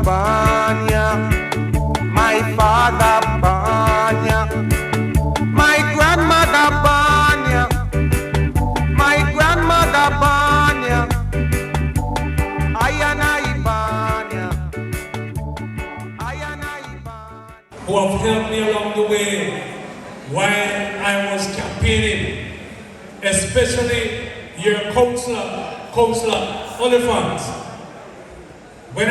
Banya, my father Banya, my grandmother Banya, my grandmother Banya, Ayanai Banya, Ayanai Banya. Who have helped me along the way while I was campaigning, especially your Councillor Oliphant. When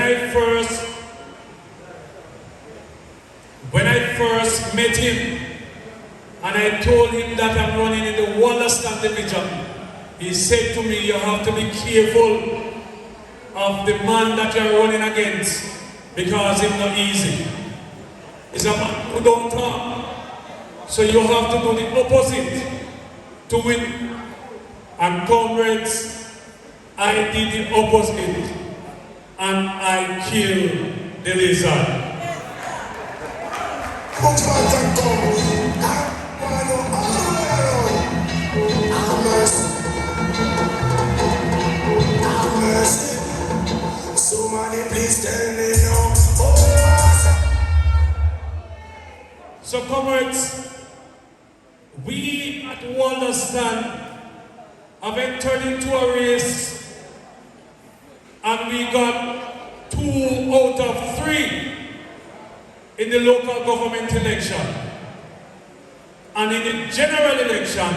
I first met him and I told him that I'm running in the Wollaston division, he said to me, you have to be careful of the man that you're running against because it's not easy. It's a man who don't talk. So you have to do the opposite to win. And comrades, I did the opposite and I killed the lizard. So comrades, we at Wollaston have entered into a race and we got 2 out of 3 in the local government election. And in the general election,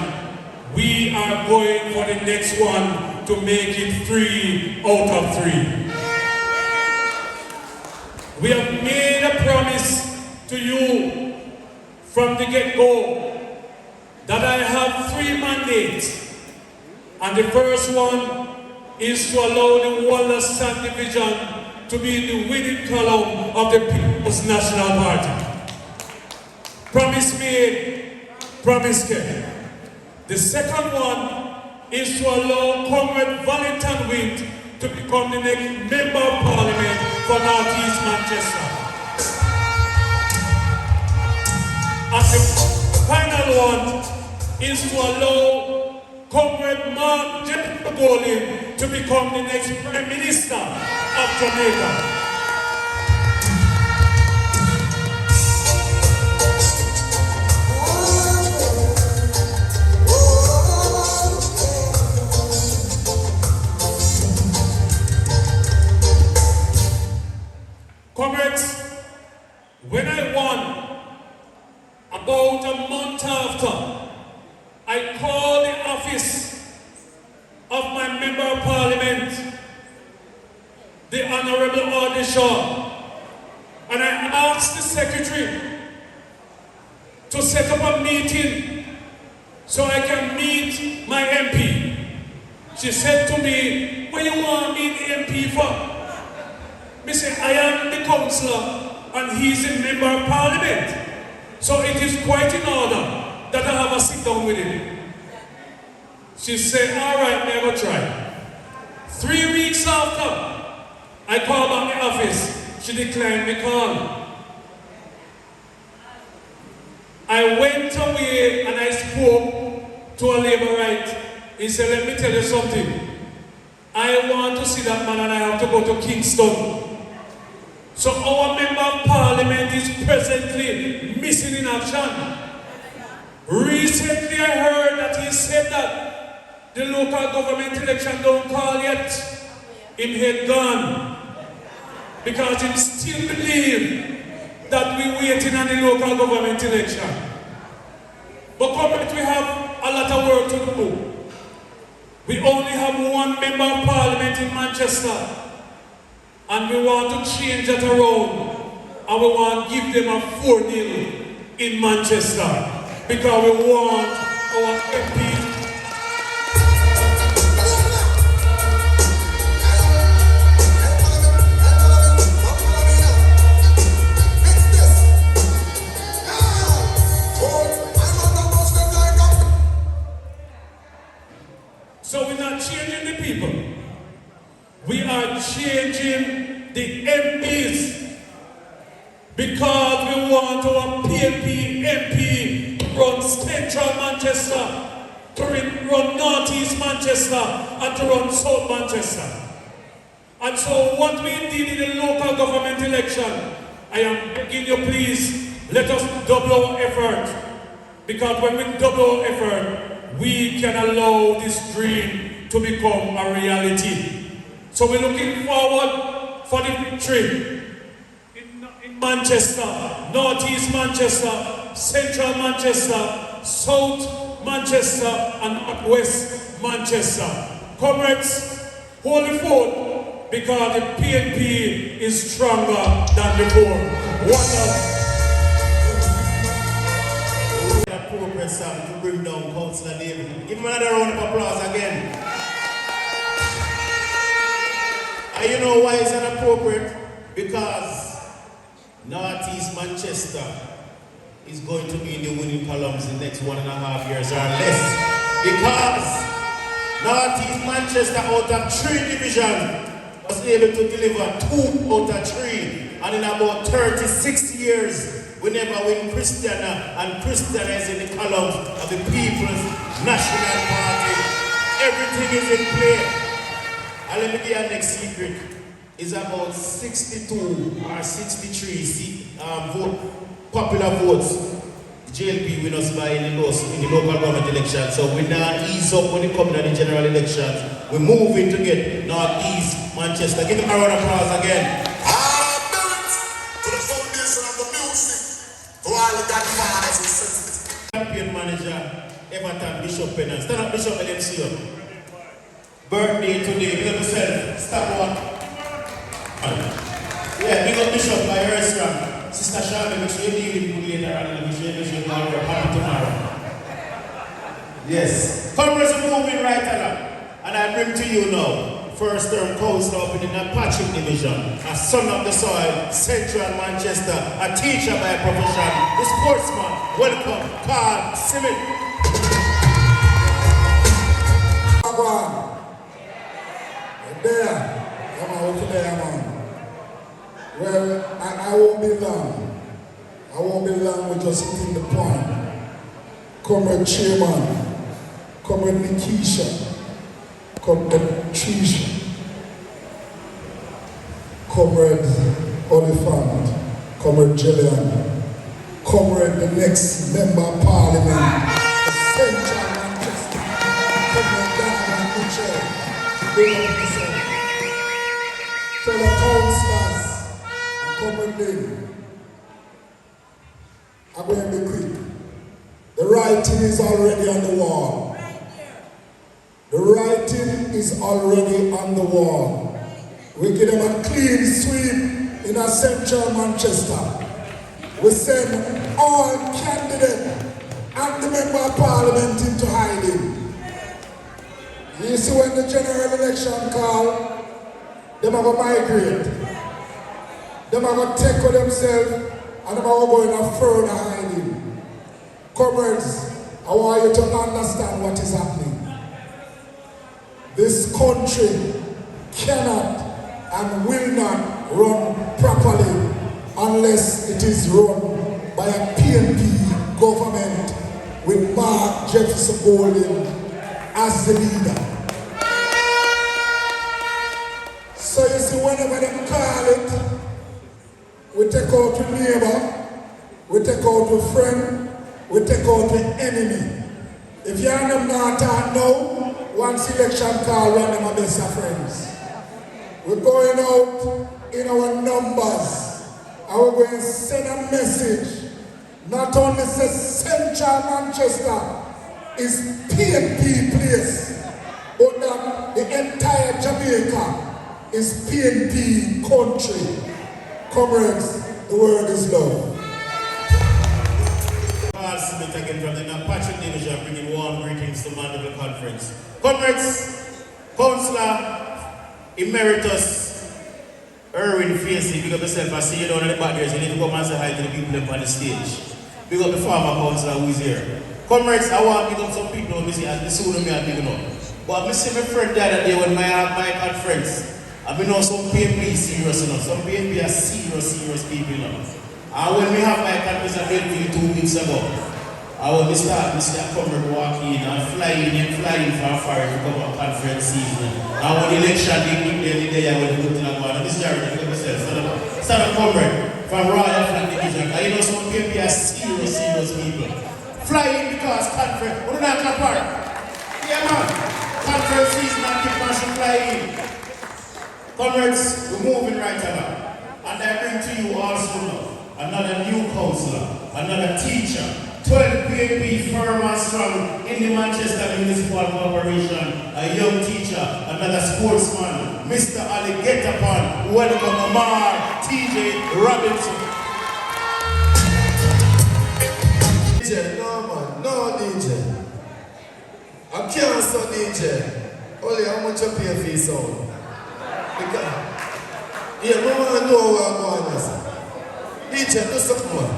we are going for the next one to make it 3 out of 3. We have made a promise to you from the get-go that I have 3 mandates. And the first one is to allow the Wollaston division to be the winning column of the People's National Party. Promise made, promise kept. The second one is to allow Comrade Valentine Wint to become the next Member of Parliament for North East Manchester. And the final one is to allow Comrade Mark Jeffrey to become the next Prime Minister of Jamaica. Comrades, when I won, about a month after, I called the office of my Member of Parliament, the Honorable Audie Shaw, and I asked the Secretary to set up a meeting so I can meet my MP. She said to me, what do you want me the MP for? I said, I am the councillor and he's the Member of Parliament. So it is quite in order that I have a sit down with him. She said, all right, may I go try. 3 weeks after, I called back the office. She declined the call. I went away and I spoke to a labor right. He said, let me tell you something. I want to see that man and I have to go to Kingston. So our Member of Parliament is presently missing in action. Recently I heard that he said that the local government election don't call yet. Him head gone. Because he still believe that we're waiting on the local government election. But comrades, we have a lot of work to do. We only have 1 Member of Parliament in Manchester. And we want to change that around. And we want to give them a 4-0 in Manchester. Because we want our MPs. So we're not changing the people. We are changing the MPs. Because we want our PNP MP run Central Manchester, to run North East Manchester, and to run South Manchester. And so what we did in the local government election, I am begging you, please, let us double our effort. Because when we double our effort, we can allow this dream to become a reality. So we're looking forward for the victory in Manchester, Northeast Manchester, Central Manchester, South Manchester, and Northwest Manchester. Comrades, hold the fort because the PNP is stronger than before. Wonderful. Appropriate song to bring down Councillor David. Give him another round of applause again. And you know why it's inappropriate? Because Northeast Manchester is going to be in the winning columns in the next 1.5 years or less. Because Northeast Manchester out of 3 divisions was able to deliver 2 out of 3. And in about 36 years, we never win Christiana, and Christiana is in the columns of the People's National Party. Everything is in play. And let me give you a next secret. It's about 62 or 63 popular votes. JLP win us by in the local government election. So we now ease up when it comes to the general elections. We're moving to get Northeast Manchester. Give them a round of applause again. Champion manager, Everton Bishop Pennant. Stand up, Bishop, and let see you. Birthday today, big up yourself. Stop what? Yeah, big up Bishop by your restaurant. Sister Shabby, make sure you leave it later on. Make sure you call her happy tomorrow. Yes. Comrades are moving right along. And I bring to you now. First term councillor up in the Apache division, a son of the soil, Central Manchester, a teacher by profession, a sportsman. Welcome, Carl Simit. There, I'm out there, man. Well, I won't be long. I won't be long, we're just hitting the point. Comrade Chairman, Comrade Nikisha, Comrade Trisha, Comrade Oliphant, Comrade Jillian, Comrade the next Member of Parliament, the Central Manchester, Comrade Dana Mitchell, fellow councillors, and Comrade Lynn. I'm going to be quick. The writing is already on the wall. The writing is already on the wall. We give them a clean sweep in a Central Manchester. We send all candidates and the Member of Parliament into hiding. You see when the general election call, them are going to migrate. Them are going to take for themselves and them are going to go in a further hiding. Comrades, I want you to understand what is happening. This country cannot and will not run properly unless it is run by a PNP government with Mark Jefferson Golding as the leader. So you see, whenever they call it, we take out a neighbor, we take out a friend, we take out an enemy. If you and them not talk now, once election call, run them a best of friends. We're going out in our numbers, and we're going to send a message. Not only says Central Manchester is PNP place, but that the entire Jamaica is PNP country. Comrades, the word is love. Carl Smith again from the Apache division, bringing warm greetings to Mandeville Conference. Comrades, Councillor Emeritus Erwin Facey, big up yourself. I see you down in the back there, so you need to come and say hi to the people up on the stage. Big up the former councillor who is here. Comrades, I want to pick up some people who see as the sooner me are picking up. But I see my friend the other day when my conference. I know some PNP serious enough. Some PNP are serious people enough. And when we have my conference at Mandeville 2 weeks ago, I want to start this comrade walking and flying for a fire to come up conference season. And when the election day, I went to go to the this is Jared, look at yourself. stand up comrade from Royal Flag Division. And you know some PNP are serious people. Flying because conference. What do that apart? Yeah man. Conference season and keep on flying. Comrades, we're moving right now. And I bring to you also now another new councillor, another teacher, 12 PNP firm and strong in the Manchester Municipal Corporation, a young teacher, another sportsman, Mr. Ali Getapan. Welcome Amar TJ Robinson. DJ, no man, no DJ. I can't so DJ. Only how much you pay for his sound? Because, yeah, no one know what I'm going to say. DJ, do something more.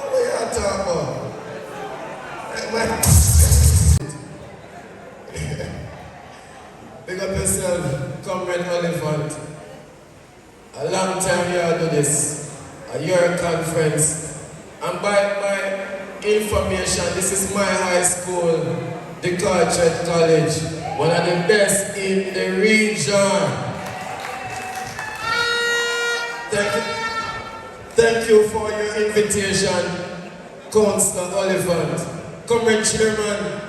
What are you talking about? Big up yourself, Comrade Oliphant. A long time you do this. A year conference. And by my information, this is my high school, the Carteret College. One of the best in the region. Thank you for your invitation, Councillor Oliphant. Comrade Chairman,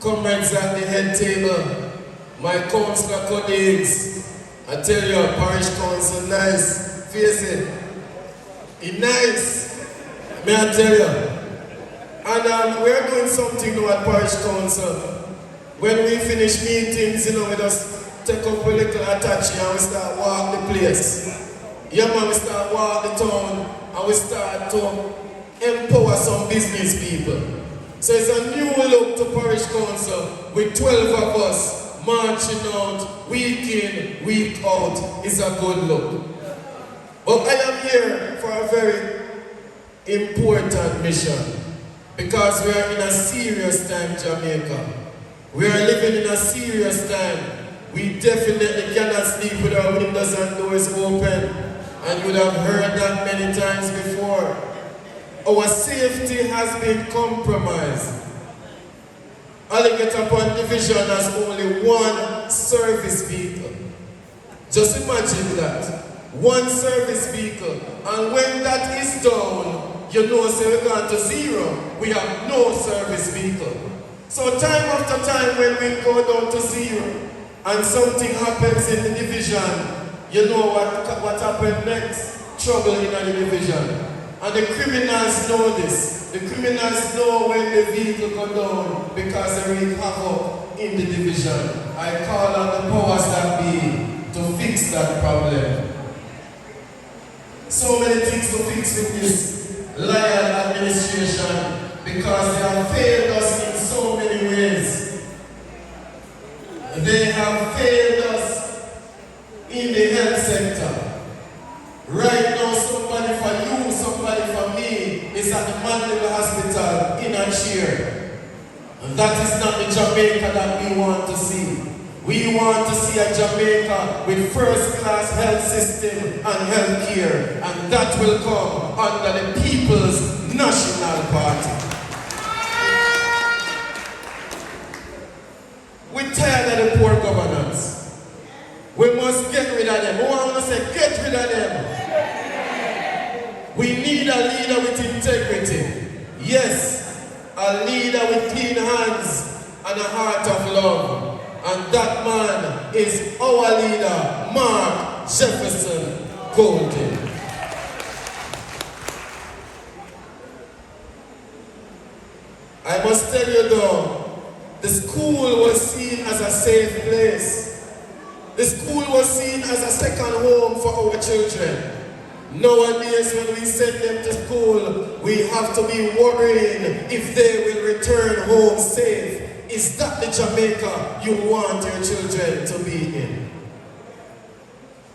comrades at the head table, my councillor colleagues, I tell you, parish council nice, face it. It's nice, may I tell you. And we're doing something now at parish council. When we finish meetings, you know, we just take up a little attache and we start walk the place. Yeah man, we start walk the town and we start to empower some business people. So it's a new look to parish council with 12 of us marching out, week in, week out. It's a good look. But I am here for a very important mission because we are in a serious time, Jamaica. We are living in a serious time. We definitely cannot sleep with our windows and doors open. And you would have heard that many times before. Our safety has been compromised. Alligator Division has only one service vehicle. Just imagine that. One service vehicle. And when that is down, you know, say we're going to zero. We have no service vehicle. So time after time when we go down to zero and something happens in the division, you know what happened next? Trouble in the division. And the criminals know this. The criminals know when the vehicle go down because they wreak havoc in the division. I call on the powers that be to fix that problem. So many things to fix with this lion administration because they have failed us in so many ways. They have failed us in the health sector. Right now, somebody for you, somebody for me is at the Mandeville Hospital in a chair. And that is not the Jamaica that we want to see. We want to see a Jamaica with first-class health system and health care. And that will come under the People's National Party. We're tired of the poor governance. We must get rid of them. We want to say, get rid of them. We need a leader with integrity. Yes, a leader with clean hands and a heart of love. And that man is our leader, Mark Jefferson Golden. I must tell you though, the school was seen as a safe place. The school was seen as a second home for our children. Nowadays, when we send them to school, we have to be worrying if they will return home safe. Is that the Jamaica you want your children to be in?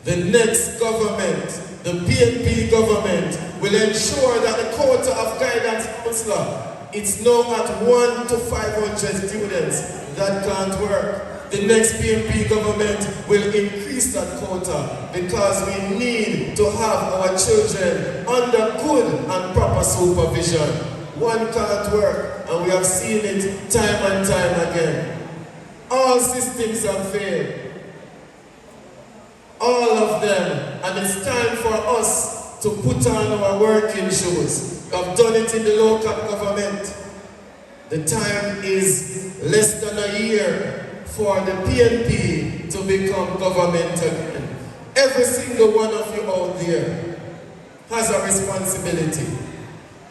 The next government, the PNP government, will ensure that the quota of guidance counselor, it's now at 1 to 500 students. That can't work. The next PNP government will increase that quota because we need to have our children under good and proper supervision. One can't work, and we have seen it time and time again. All systems have failed. all of them, and it's time for us to put on our working shoes. We have done it in the local government. The time is less than a year for the PNP to become government again. Every single one of you out there has a responsibility.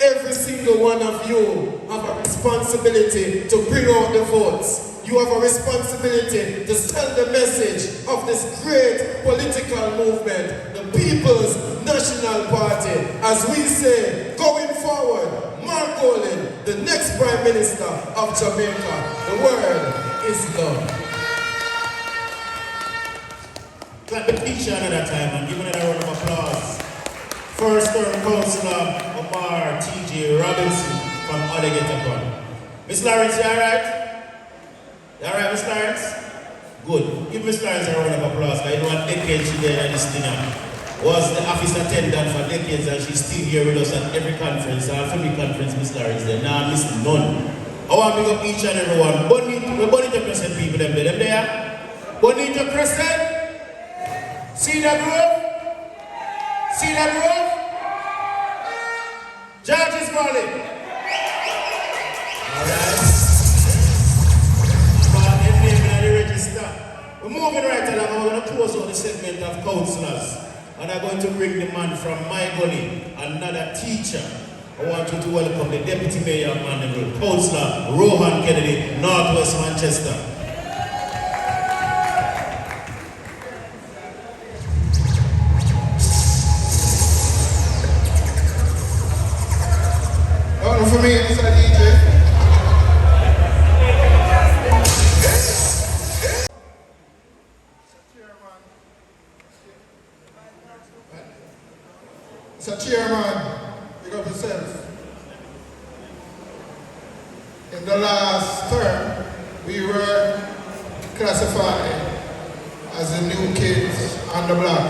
Every single one of you have a responsibility to bring out the votes. You have a responsibility to send the message of this great political movement, the People's National Party. As we say, going forward, Mark Olin, the next Prime Minister of Jamaica. The word is love. Clap the teacher another time and give another round of applause. First term Councillor Omar T.J. Robinson from Alligator. Miss Lawrence, you alright? You alright, Miss Lawrence? Good. Give Miss Lawrence a round of applause. I know what decades she did at this dinner. Was the office attendant for decades and she's still here with us at every conference, our family conference, Miss Lawrence there. Now I'm missing none. I want to big up each and every one. Bonita Crescent people, them there. Bonita Crescent? See that grove? See that grove? George is calling. Alright. But their name in the register. We're moving right along. We're going to close out the segment of councillors. And I'm going to bring the man from my gully, another teacher. I want you to welcome the Deputy Mayor of Mandeville, Councillor Rohan Kennedy, Northwest Manchester. For me, Mr. DJ. Mr. Chairman, pick up yourself. In the last term, we were classified as the new kids on the block.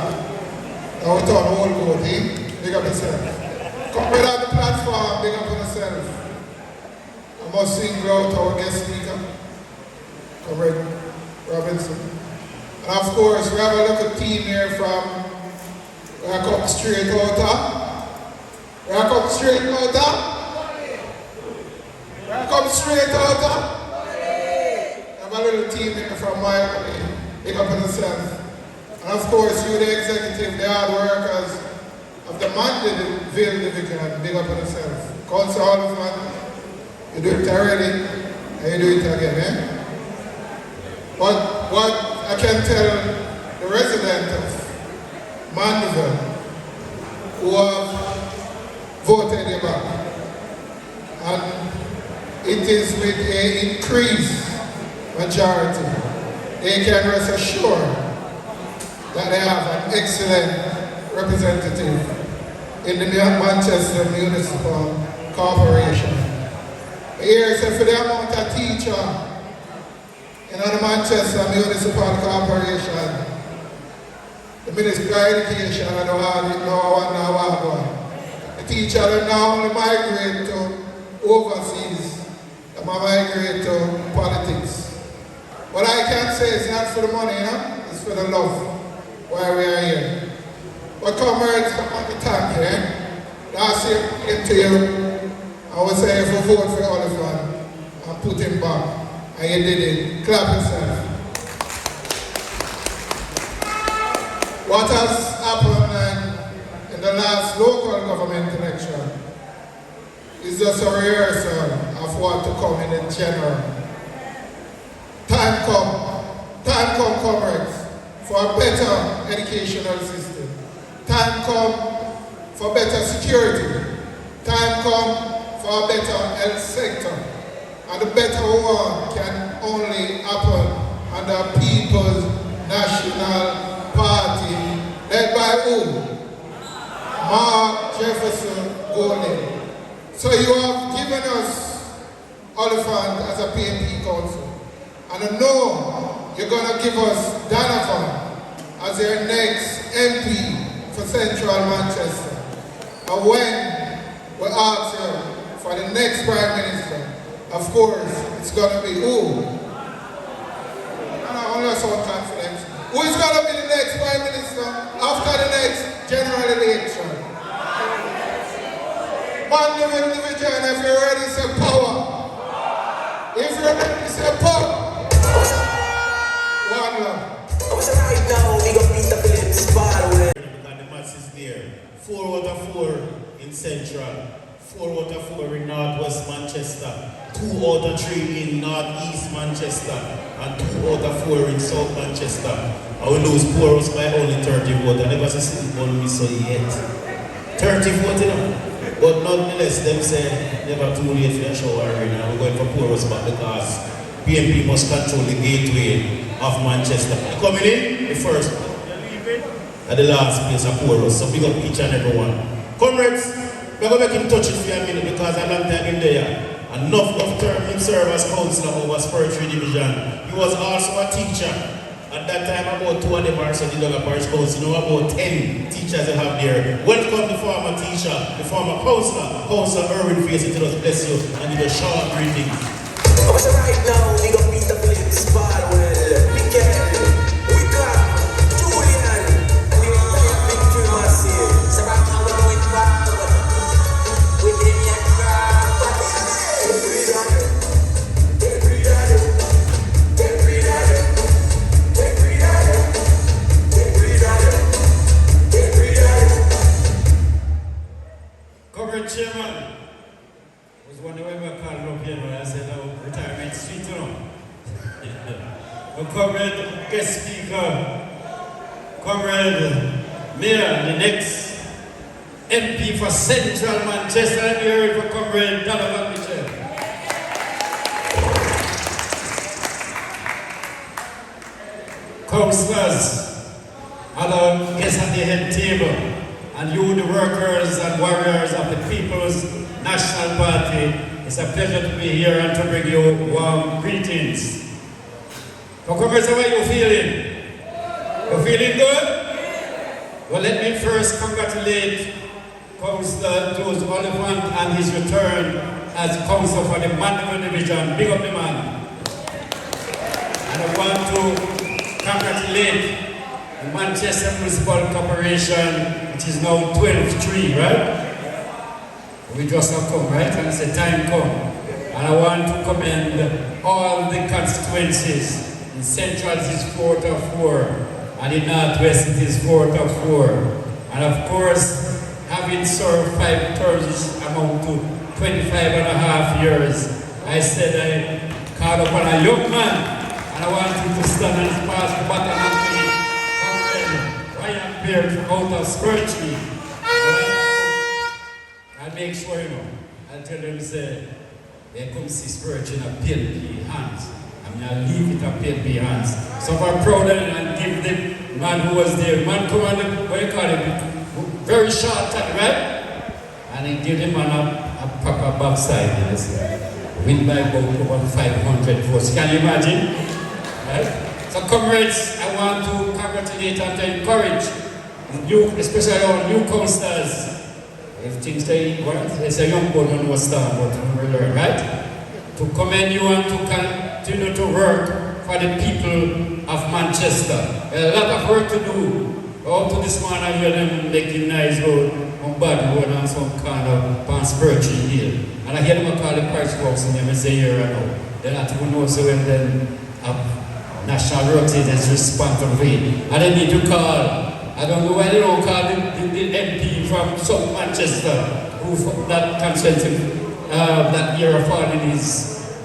Now we thought all good, eh? Pick up yourself. Come right on the platform, big up on yourself. I must single out our guest speaker, Comrade Robinson. And of course, we have a local team here from where I come straight out of. Where I come straight out of. Where I come straight out of. I have a little team here from my way, big up on yourself. And of course, you the executive, the hard workers, of the Mandeville division, big up on yourself. Council Oliphant, you do it already, and you do it again, eh? But what I can tell the residents of Mandeville who have voted you back, and it is with an increased majority, they can rest assured that they have an excellent representative in the Manchester Municipal Corporation. Here is for the amount of teacher in the Manchester Municipal Corporation, the Ministry of Education, I don't know one. The teacher will now only migrate to overseas, they migrate to politics. What I can say is not for the money, it's for the love why we are here. But comrades, on the top here, last year came to you, I was saying if you vote for Oliphant and put him back, and you did it, clap yourself. What has happened in the last local government election is just a rehearsal of what to come in the general. Time come, comrades, for a better educational system. Time come for better security. Time come for a better health sector. And the better one can only happen under People's National Party, led by who? Mark Jefferson Golden. So you have given us Oliphant as a PNP council. And I know you're going to give us Donovan as your next MP for Central Manchester. And when we ask you for the next Prime Minister, of course, it's going to be who? And I only have some confidence. Who is going to be the next Prime Minister? join if you're ready to say power. If you're ready to say power. One love. Right now, we gonna beat the Phillips far away. Because the match is there. 4 out of 4 in Central, 4 out of 4 in Northwest Manchester, 2 out of 3 in Northeast Manchester, and 2 out of 4 in South Manchester. I will lose Poros by only 30 votes. I never see City Ball me so yet. 30 votes, you know. But nonetheless, them say never too late for a show arena. We're going for Poros back because PNP must control the gateway of Manchester. Coming in, the first. At the last place of Poros, so big up each and every one. Comrades, we're going to make him touch it for a minute because a long time in there. Enough of term him serve as councillor over Spiritual Division. He was also a teacher. At that time, about 2 of them are so the Duggar Parish Council. You know, about 10 teachers they have there. Welcome the former teacher, the former councillor, Councillor Irwin Face. It does bless you and give a short greeting. Right now, we gonna beat the Phillips far away. We can. Chairman was wondering when we were calling up here when I said, oh, retirement street, you know. Comrade guest speaker, Comrade Mayor, the next MP for Central Manchester, and you heard for Comrade Donovan Mitchell. Councillors, other guests at the head table, and you, the workers and warriors of the People's National Party, it's a pleasure to be here and to bring you warm greetings. So, comrades, how are you feeling? You feeling good? Well, let me first congratulate Councillor Joseph Oliphant and his return as councillor for the Mandeville Division. Big up the man. And I want to congratulate the Manchester Municipal Corporation, which is now 12-3, right? We just have come, right? And it's a time come. And I want to commend all the constituencies. In Central it is 4 out of 4, and in Northwest it is 4 out of 4. And of course, having served 5 terms amount to 25.5 years, I said I called upon a young man, and I want him to stand and pass the baton and out of spiritually. I'll make sure, you know, I'll tell them, say, they come see spiritual in a PNP hands. I mean, I'll leave it in PNP hands. So I'm proud of it and give the man who was there. Man come on, what you call it, very short time, right? And he give him a proper backside, yes. Win by about over 500 votes. Can you imagine? Right? So comrades, I want to congratulate and to encourage you, especially our new councillors. If things they want, it's a young boy who was start, but we learn, right? To commend you and to continue to work for the people of Manchester. A lot of work to do. Up to this morning, I hear them making nice road on bad road and some kind of spiritual deal. And I hear them call the price box and they say here and now. They're not even know so when then National Works is responsible. And they need to call. I don't know why they don't call the MP from South Manchester, who from that constituency, that year fought in his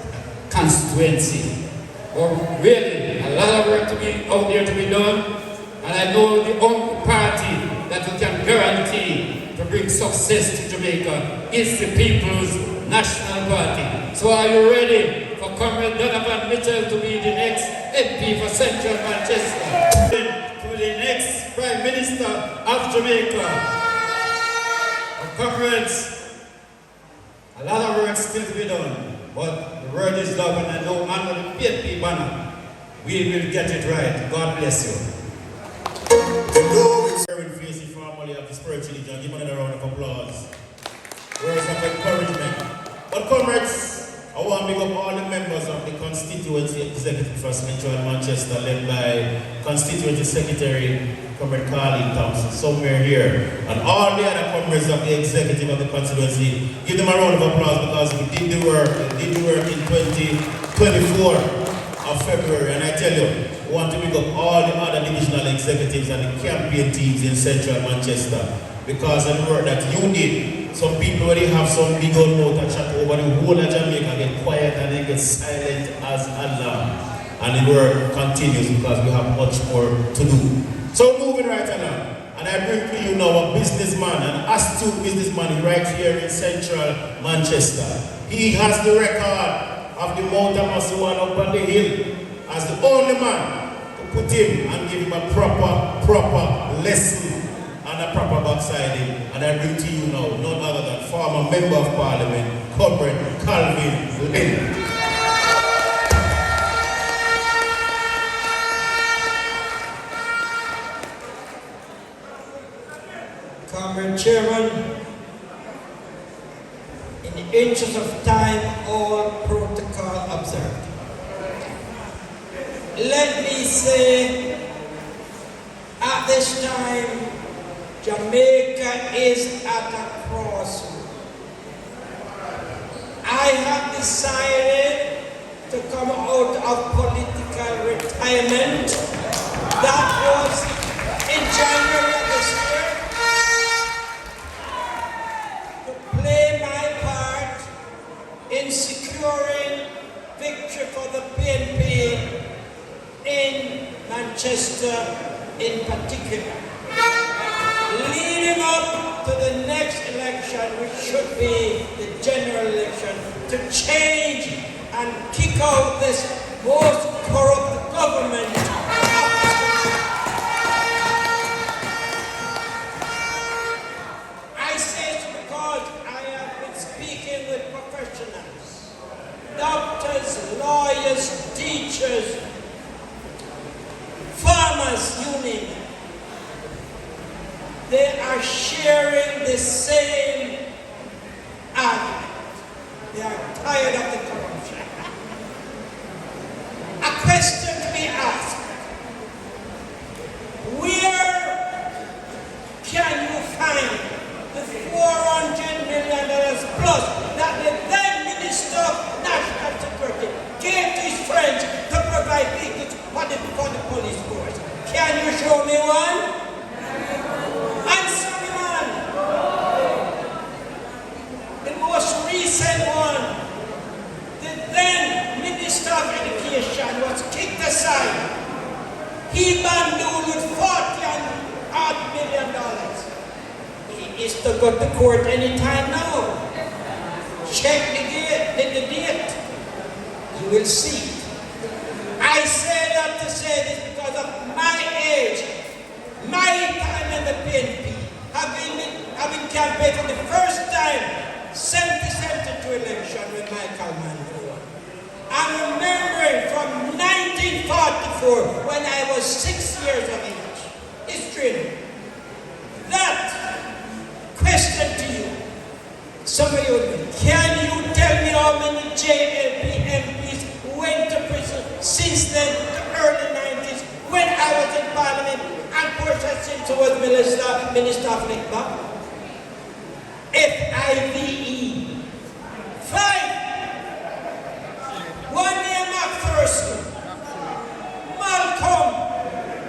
constituency. But really, a lot of work to be out there to be done, and I know the only party that we can guarantee to bring success to Jamaica is the People's National Party. So are you ready for Comrade Donovan Mitchell to be the next MP for Central Manchester? The next Prime Minister of Jamaica. Comrades, a lot of work still to be done, but the word is love, and I know under the PNP banner, we will get it right. God bless you. Formally of the spiritual legion, give another round of applause. Words of encouragement. But comrades, I want to big up all the members of the constituency executive for Central Manchester, led by Constituency Secretary Comrade Carlin Thompson, somewhere here, and all the other comrades of the executive of the constituency. Give them a round of applause because we did the work. They did the work in 2024 of February, and I tell you, we want to pick up all the other divisional executives and the campaign teams in central Manchester because of the work that you did. Some people already have some big old mouth and chat over the whole of Jamaica, get quiet and then get silent as Allah. And the work continues because we have much more to do. So moving right along, and I bring to you now a businessman, an astute businessman right here in central Manchester. He has the record of the Mount Amasuan up on the hill as the only man to put him and give him a proper lesson and a proper backsiding. And I bring to you now none other than former Member of Parliament, Comrade Calvin Lynn. Comrade Chairman, in the interest of time, all protocol observed. Let me say, at this time, Jamaica is at a crossroads. I have decided to come out of political retirement. That was in January of this year. Play my part in securing victory for the PNP in Manchester in particular. Leading up to the next election, which should be the general election, to change and kick out this most corrupt government of the country. I say it because I have been speaking with professionals, doctors, lawyers, teachers, farmers, you name it. They are sharing the same argument. They are tired of the corruption. A question to be asked: where can you find the $400 million plus that the then Minister of National Security gave to his friends to provide vehicles for the police force? Can you show me one? Answer me, man. The most recent one, the then Minister of Education was kicked aside. He bandoled with $40 million. He is to go to court anytime now. Check the date. You will see. I say that to say this because of my age, my time in the PNP, having campaigned for the first time, 1972 election with Michael Mandeville. I'm remembering from 1944 when I was 6 years of age. History. That question to you. Somebody would be, can you tell me how many JLP MPs went to prison since then, the early 90s, when I was in Parliament and Portia Simpson was Minister of Liquor? FIVE. 5. One named McPherson, Malcolm,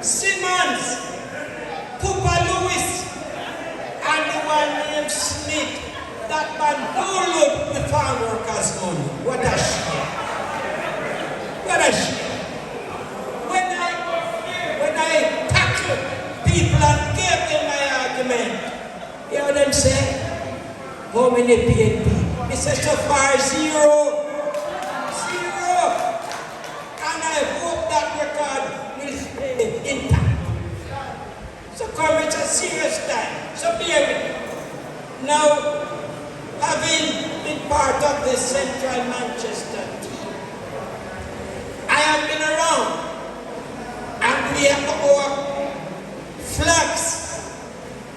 Simmons, Cooper Lewis, and the one named Smith, that man followed the farm workers' money. What a shame. What a shame. When I tackled people and gave them my argument, you know what I'm saying? How many PNP? It's so far 0. And I hope that record will stay intact. So come, it's a serious time. So bear with me. Now, having been part of the Central Manchester team, I have been around and we have our flags,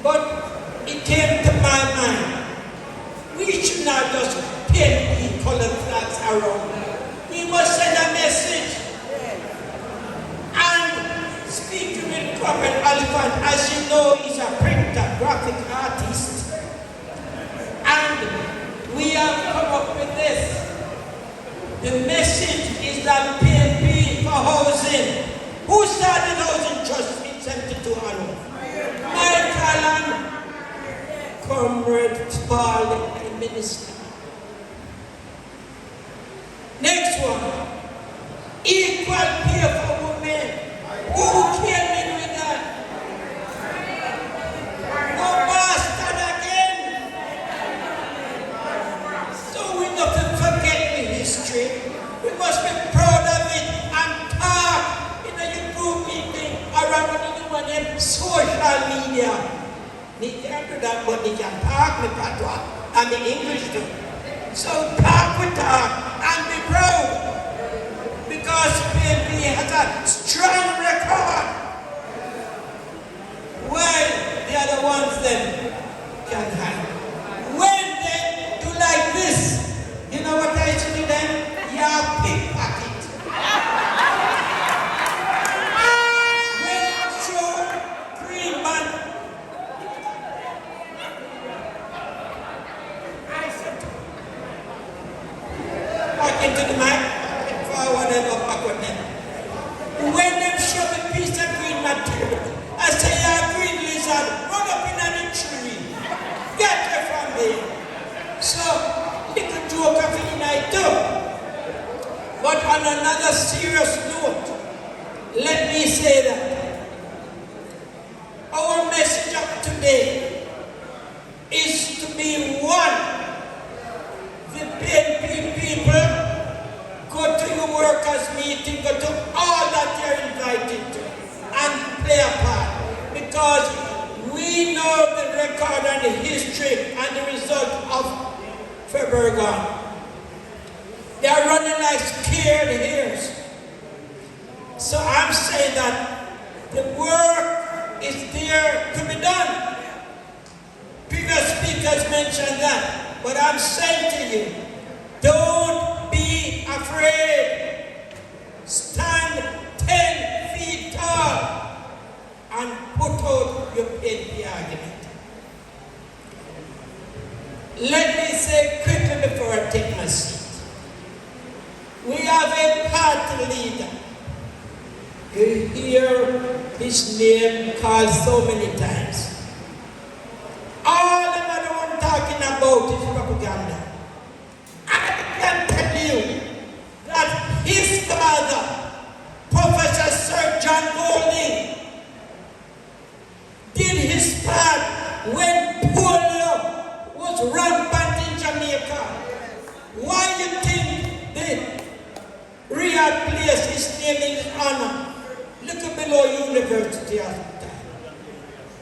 but it came to my mind, we should not just paint colored flags around. We must send a message and speak to it properly. Oliphant, as you know, is a printer, graphic artist. And we have come up with this. The message is that PNP for housing. Who started housing trust in 72 alone? Michael and Comrade Paul, the minister. Next one. Equal pay for women. Who came in with that? No bastard again. So we not to forget the history. We must be proud of it and talk in a YouTube meeting around the social media. They can't do that, but they can talk with patois and the English too. So talk with talk and be proud. Because PNP has a strong record, while the other ones then can hide. When they do like this, you know what I should do then? You pickpocket. When you show green man, I said, back into the mic. Whatever backward them. When them show a piece of green material, I say, yeah, green lizard, run up in a tree. Get her from there. So, little joke of the night too. But on another serious note, let me say that our message of today is to be one. The PNP people, go to your workers' meeting, go to all that you're invited to, and play a part. Because we know the record and the history and the result of February gone. They are running like scared hares. So I'm saying that the work is there to be done. Previous speakers mentioned that. But I'm saying to you, don't be afraid. Stand 10 feet tall and put out your PNP argument. Let me say quickly before I take my seat. We have a party leader. You hear his name called so many times. All the other one talking about is propaganda. I can tell you that his father, Professor Sir John Golding, did his part when polio was rampant in Jamaica. Why do you think the rehab place is named in his honor? Look below University of the time.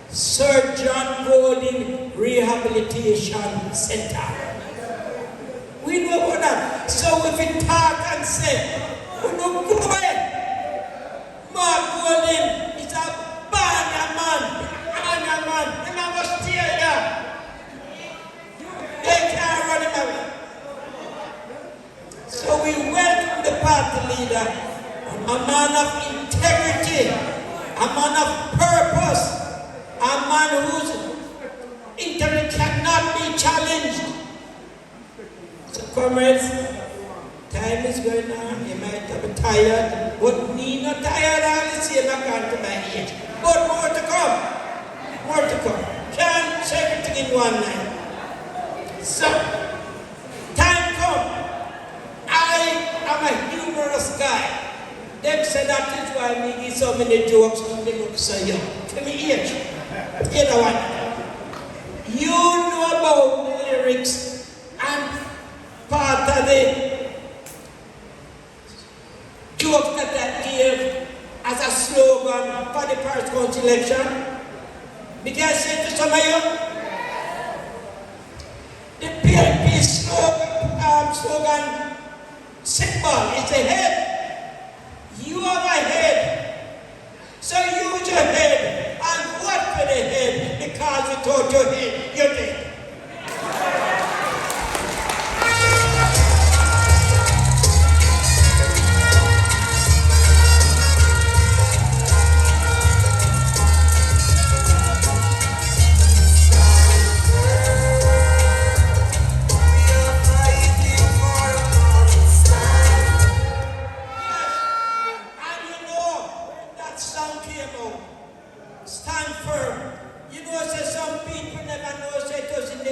Sir John Golding Rehabilitation Center. We know about that. So if we talk and say, we don't go away. Mark Golding is a bad man. They never stay here. They can't run him away. So we welcome the party leader, a man of integrity, a man of purpose, a man whose integrity cannot be challenged. So comrades, time is going on. You might be tired, but me not tired. I'll see him back to my age. But more to come. More to come. Can't say everything in one night. So, time come. I am a humorous guy. They say that is why we give so many jokes and they look so young. Tell me age. You know what? You know about the lyrics and part of the joke that I gave as a slogan for the Paris County election. Because I say to some of you, the PNP slogan symbol is a head. You have a head. So use your head and vote for the head, because without your head, you're dead.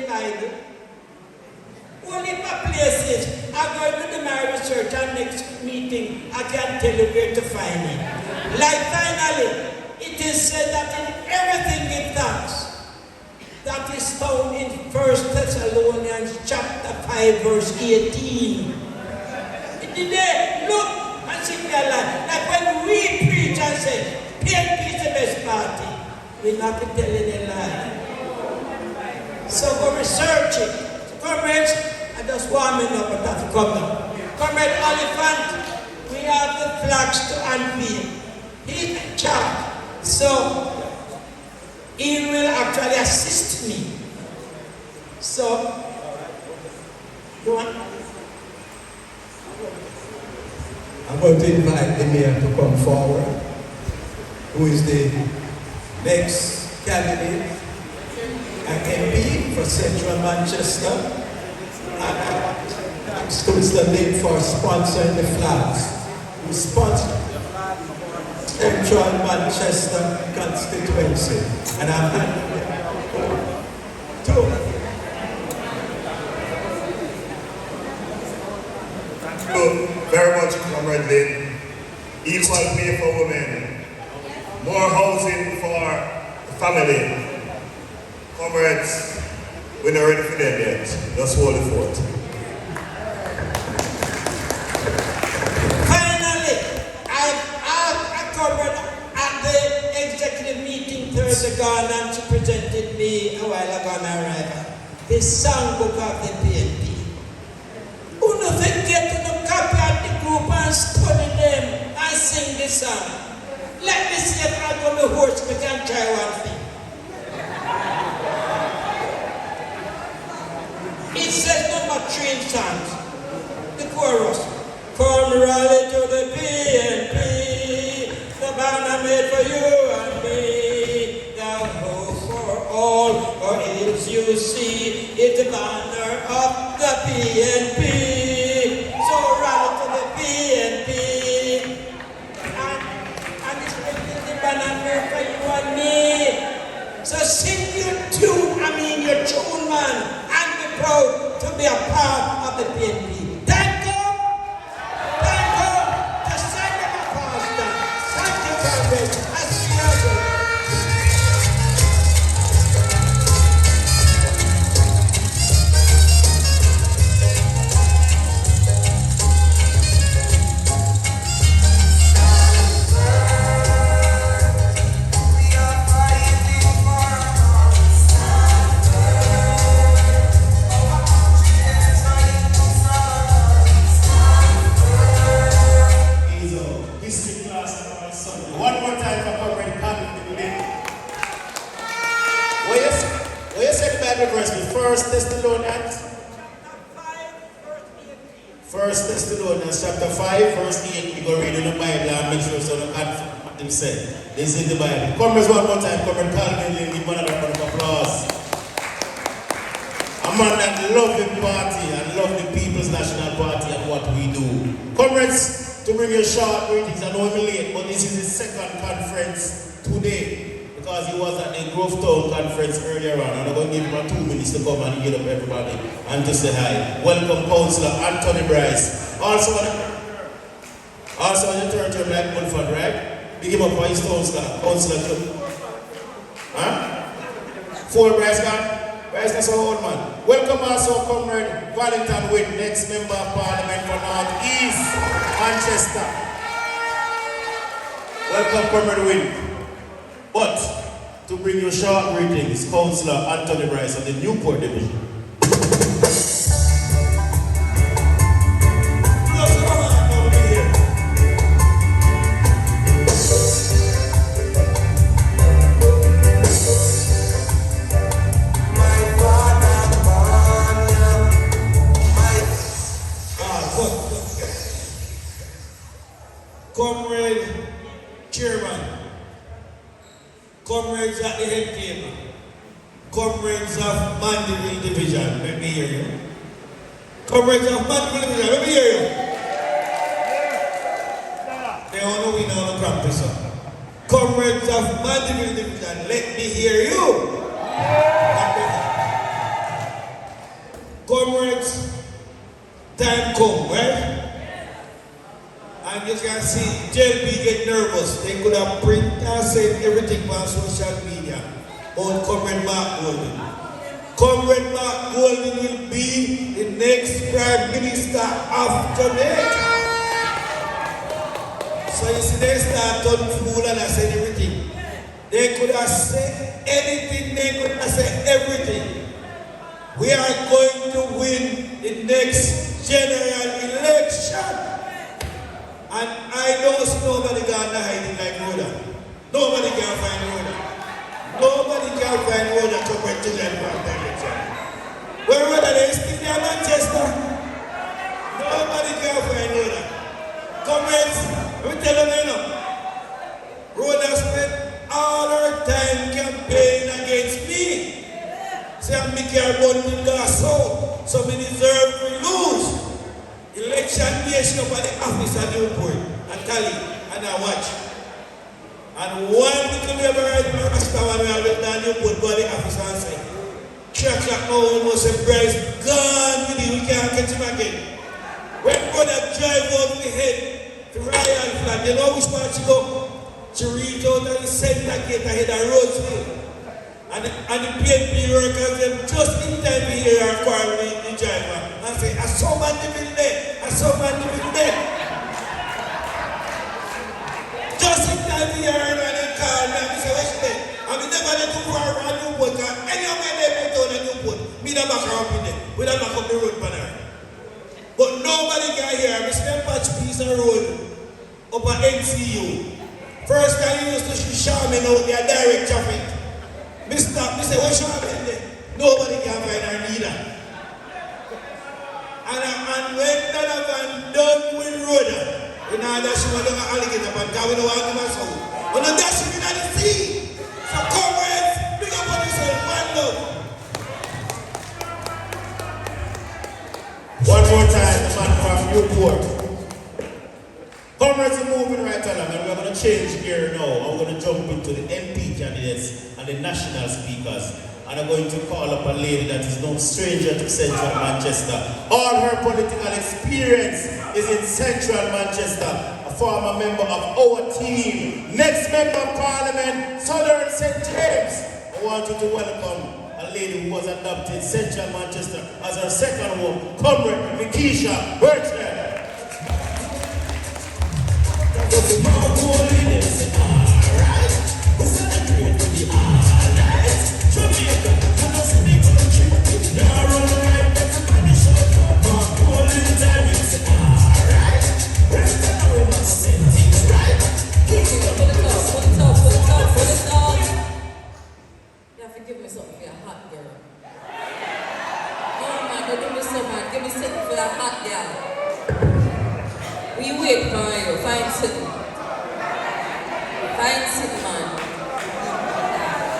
the Bible. Only my places. I'm going to do my research and next meeting I can tell you where to find it. Like finally, it is said that in everything give thanks. That is found in 1 Thessalonians chapter 5 verse 18. Did they look and see their life? Like when we preach and say, PNP is the best party, we're not telling a lie. So go research it. Comrades, I just warming up but that's come now. Comrade Oliphant, we have the flags to unveil. He's in charge. So he will actually assist me. So, you want? I'm going to invite the mayor to come forward, who is the next candidate and MP for Central Manchester. And I'm Councillor Lynn for sponsoring the flags. We sponsor Central Manchester constituency. And I'm handing it to Thank you very much, Comrade Lynn. Equal pay for women. More housing for the family. Comrades, we're not ready for them yet. Just hold the fort. Finally, I've asked a comrade at the executive meeting Thursday gone and she presented me a while ago on arrival. The songbook of the PNP. Who doesn't get to the copy of the group and study them and sing the song? Let me see if I go the horse, we can try one thing. It says number 3 in songs. The chorus. Come rally to the PNP, the banner made for you and me. The hope for all, for as you see, is the banner of the PNP. So rally to the PNP, and it's the banner made for you and me. So sing your tune, your tune, man, and be proud to be a part of the PNP. Thank God to send them a pastor. Thank you very much. I see you again. Chapter 5, verse 8, we go read in the Bible and make sure so the add what them say. This is the Bible. Comrades, one more time, comrade Calvin, give one another round of applause. A man that love the party and love the People's National Party and what we do. Comrades, to bring you short greetings, I know I'm late, but this is the second conference today. Because he was at the Grove Town conference earlier on, and I'm going to give him 2 minutes to come and get up everybody and to say hi. Welcome, Councillor Anthony Bryce. Also, when you turn to him like Mulford, right? Big him up for his Councillor Club. Huh? 4 Bryce gone? Bryce, that's our old man. Welcome also, Comrade Valentine Witt, next Member of Parliament for North East Manchester. Welcome, Comrade Witt. But, to bring you short greetings, Councillor Anthony Bryce of the Newport Division. Comrade Chairman, comrades at the head table, comrades of Mandeville Division, let me hear you. Comrades of Mandeville Division, let me hear you. They all know we know the campus. Comrades of Mandeville Division, let me hear you. come, right? And you can see JLB get nervous. They could have print and said everything on social media about Comrade Mark Golden. Comrade Mark Golden will be the next Prime Minister of Jamaica. So you see, they start turning fool and I said everything. They could have said anything, they could have said everything. We are going to win the next general election. And I don't see nobody gonna hide like Rhoda. Nobody can find Rhoda. Nobody can find Rhoda to win to the election. Where Rhoda they still there Manchester? Nobody can find Rhoda. Comments, let me tell them now. Rhoda spent all her time campaigning against me. Say I'm making her bundle gas out, so we deserve to lose. Election day she up at the office at Newport and tally and I watch. And one little ever right my Rasta when we have done Newport go to the office and say, 3 o'clock now we must say Bryce gone with you, we can't catch him again. When brother drive out the head to Royal Flat, you know which part she go? She reach out and send that gate ahead of Roseville. And the PNP workers them just in time to hear her quarrel with the driver and say, I saw Mandeville there, I saw Mandeville there. Just in time to hear her and they call me and say, what's there? And we never let them go around Newport because any of them they put down at Newport, me don't back up in there, we don't back up the road for her. But nobody can hear me spend patch piece of road up at NCU. First time you used to see Charmin out there, direct traffic. Me stop, me say, what's Charmin there? Nobody can find her neither. And when Donovan done with Rhoda, we know that she was down an alligator but because we don't want to do so. But now that she in the sea. So comrades, big up on yourself, one love. One more time, the man from Newport. Comrades are moving right along and we're going to change gear now. I'm going to jump into the MP candidates and the national speakers. And I'm going to call up a lady that is no stranger to Central Manchester. All her political experience is in Central Manchester. A former member of our team. Next member of Parliament, Southern St. James. I want you to welcome a lady who was adopted Central Manchester as her second home, Comrade Nikisha Birchland. Give me something for your hot girl. Oh man, don't do me so bad. Give me something for that hot girl. We wait for you. Find something. Find something, man.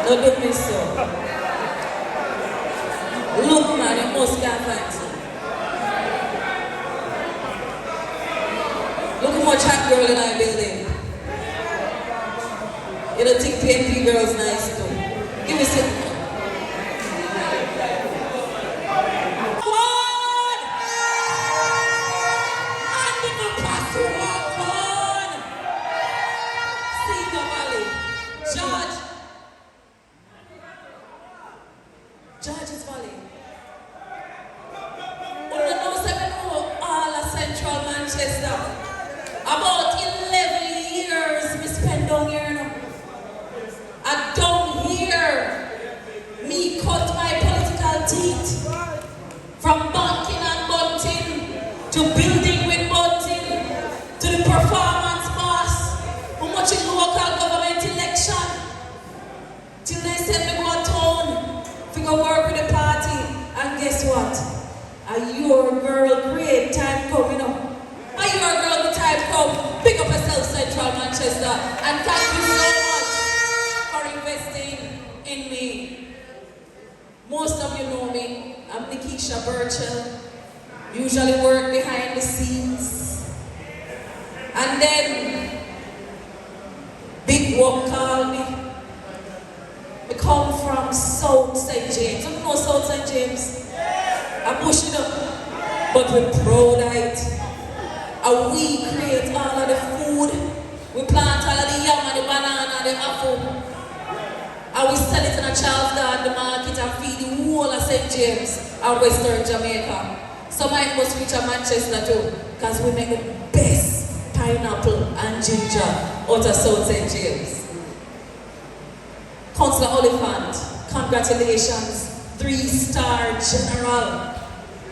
Don't do me so. Look, man, you must can't find something. Look how much hot girl in our building. You don't think PNP girls nice too? Give me something. George's Valley. All of Central Manchester. About 11 years we spent down here now. And down here, me cut my political teeth. From banking and bunting, to building with bunting, to the performance boss, how much in local government election. Till they send me go to town, we go work with the party, and guess what? Are your girl great time coming up? Are your girl the time come? Pick up yourself, Central Manchester, and thank you so much for investing in me. Most of you know me. I'm Nikisha Birchall. Usually work behind the scenes. And then Big Walk called me. I come from South St. James. You know South St. James? I push it up. but we're proud of it. And we create all of the food. We plant all of the yam and the banana and the apple. And we sell it in a Charles Garden market and feed the whole of St. James and Western Jamaica. Some might must reach a Manchester too, because we make the best pineapple and ginger out of South St. James. Councillor Oliphant, congratulations. 3-star general.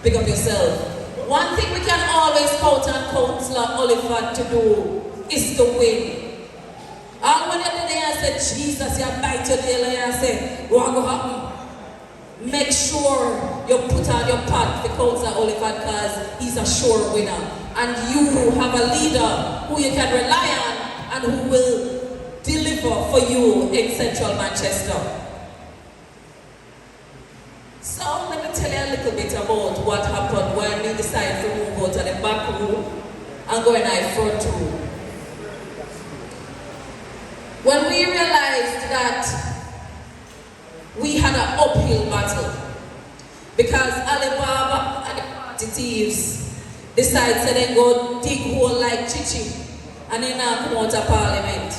Pick up yourself. One thing we can always count on Councillor Oliphant to do is to win. And when you're there and say, Jesus, you bite your deal and you say, what will happen? Make sure you put on your part for Councillor Oliphant because he's a sure winner. And you have a leader who you can rely on and who will deliver for you in Central Manchester. So let me tell you a little bit about what happened when we decided to move out of the back room and go in the front room. When we realized that we had an uphill battle because Alibaba and the thieves decided to then go dig hole like Chichi and then now come out of Parliament.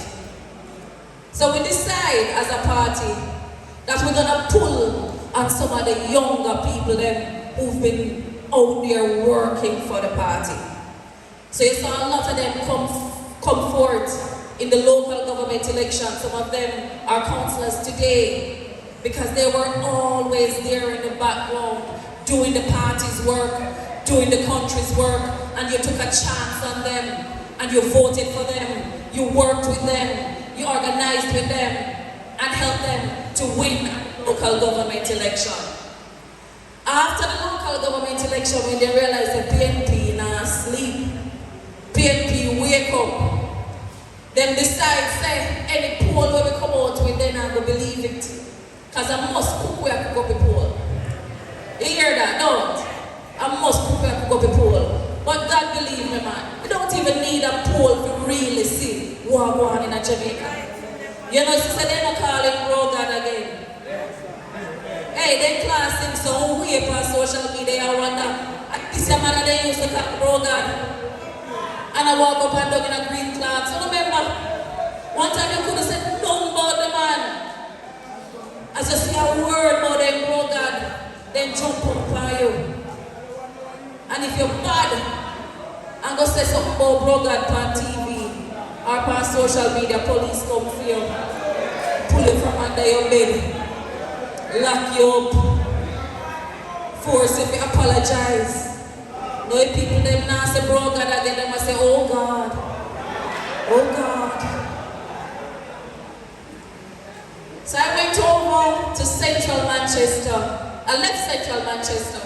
So we decide as a party that we're gonna pull on some of the younger people them who've been out there working for the party. So you saw a lot of them come forth in the local government election. Some of them are councillors today because they were always there in the background doing the party's work, doing the country's work, and you took a chance on them and you voted for them, you worked with them, you organized with them and helped them to win local government election. After the local government election, when they realized that PNP not sleep, PNP wake up, them decide say any poll where we come out with, they not go believe it. Because I must cook where I cook up a poll. You hear that, don't? I must cook where I cook up a poll. But God believe me, man, we don't even need a poll to really see what going on in Jamaica. You know, sister, they're not calling Rogan again. Hey, they class him so way on social media. I wonder, this man they used to call Rogan. And I walk up and down in a green cloth. So remember, one time you could have said nothing about the man. As you see a word about them Rogan, then jump up by you. And if you're bad, I'm going to say something about Rogan on TV or on social media, police come for you, pull you from under your bed, lock you up, force you to apologize. No, if people them now say Rogan again, they must say, oh God, oh God. So I went over to Central Manchester. I left Central Manchester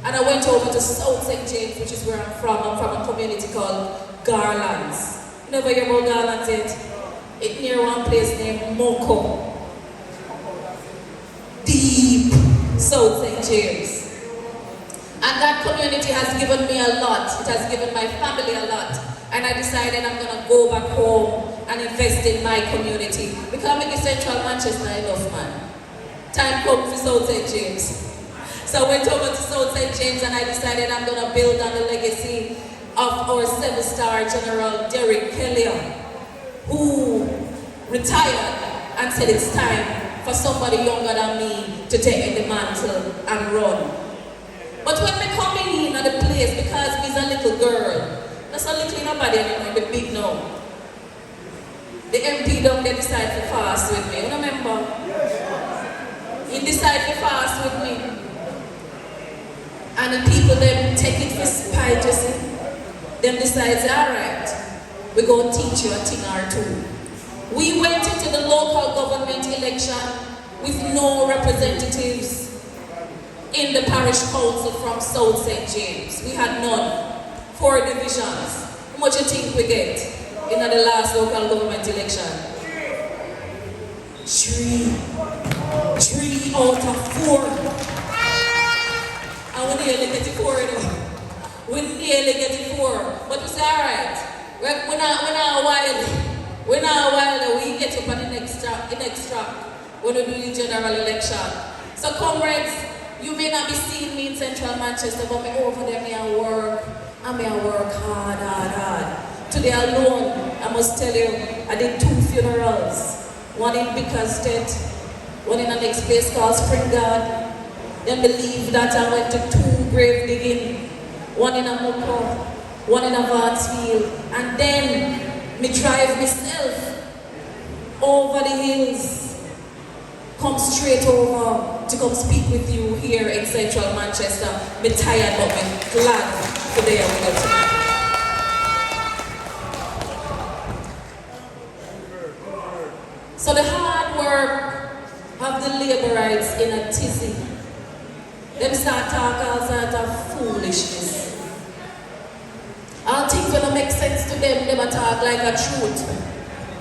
and I went over to South St. James, which is where I'm from. I'm from a community called Garlands. You never hear about Garlands yet? It's near one place named Moko. Deep South St. James. And that community has given me a lot. It has given my family a lot. And I decided I'm going to go back home and invest in my community. Because I'm in Central Manchester enough, man. Time comes for South St. James. So I went over to South St. James and I decided I'm going to build on the legacy of our 7-star General Derek Kelly, who retired and said it's time for somebody younger than me to take the mantle and run. But when we come in at the place, because we's a little girl, that's a little nobody anymore, the big no. The MP down there decided to fast with me. You remember? He decided to fast with me. And the people them take it for spite, you see. Them decides, alright, we're going to teach you a thing or two. We went into the local government election with no representatives in the parish council from South St. James. We had none. 4 divisions. How much you think we get in the last local government election? 3 out of 4. And we nearly get 4, you know. We nearly get 4. But we say, alright, we're not wild. We're not wild. We get up on the next track when we do the general election. So comrades, You may not be seeing me in central Manchester, but me over there, me I work, and me I work hard. Today alone, I must tell you, I did 2 funerals. One in Bickerstead, one in the next place called Spring Guard. Then believe that I went to 2 grave digging, one in Amoko, one in a Vansfield, and then me drive myself over the hills, come straight over to come speak with you here in central Manchester. Me tired but me glad today I will go tonight. So the hard work of the laborites in a tizzy, them start talk all sorts of foolishness. All things don't make sense to them, they talk like a truth.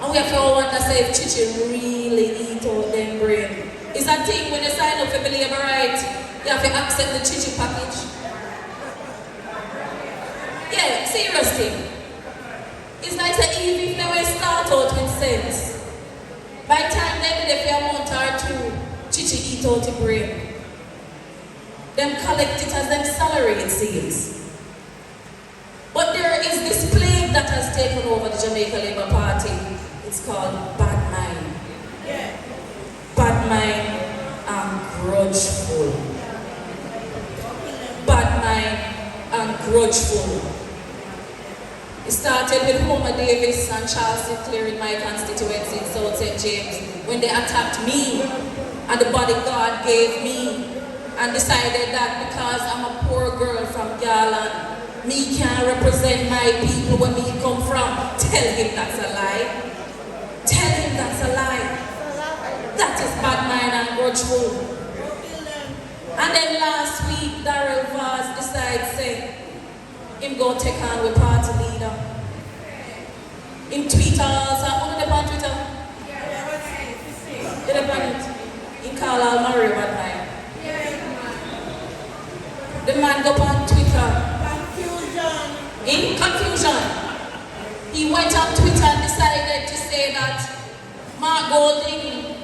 And we have to wonder say if Chichi really eat out them brain. It's a thing when you sign up for the laborite, you have to accept the Chichi package. Yeah, serious thing. It's like that even if they will start out with sense, by the time they did a month or 2, Chichi eat out the brain. Them collect it as them salary, it seems. But there is this plague that has taken over the Jamaica Labour Party. It's called bad mind. Bad mind and grudgeful. Bad mind and grudgeful. It started with Homer Davis and Charles Sinclair in my constituency in South St. James when they attacked me and the bodyguard gave me and decided that because I'm a poor girl from Garland, me can't represent my people where me come from. Tell him that's a lie. Tell him that's a lie. That is bad mind and grudgeful. And then last week, Darrell Vaz decided, say, him go take on with party leader. In Twitter also, on the on Twitter? Yeah, the on it. He call all Mario bad mind. The man go on Twitter. In confusion. He went on Twitter and decided to say that Mark Golding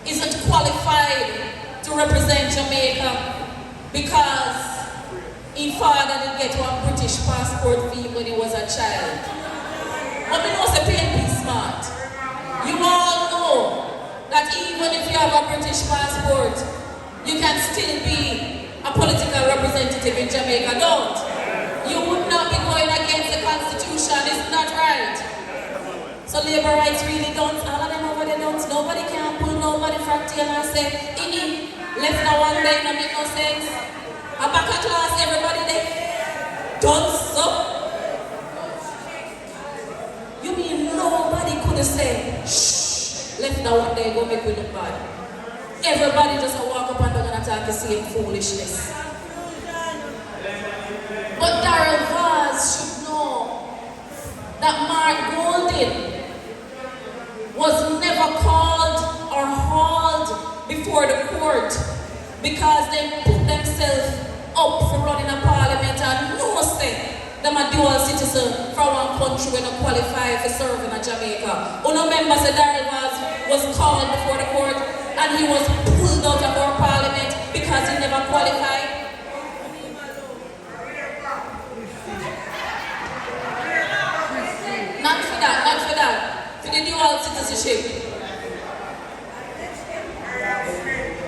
isn't qualified to represent Jamaica because his father didn't get one British passport fee when he was a child. But we know the PNP smart. You all know that even if you have a British passport, you can still be a political representative in Jamaica, don't? You would not be going against the Constitution, it's not right. So labor rights really don't, all of them over there don't, nobody can pull nobody from tail and say, left now one day, no make no sense. A back of class, everybody there. Don't so. You mean nobody could say, shh, left now one day, go make we look bad. Everybody just walk up and down and attack the same foolishness. But Darrell Vaz should know that Mark Golding was never called or hauled before the court because they put themselves up for running a parliament and no say them a dual citizen from one country when they qualify for serving in Jamaica. Uno member said Darrell Vaz was called before the court and he was pulled out of our parliament because he never qualified. Not for that. For the dual citizenship.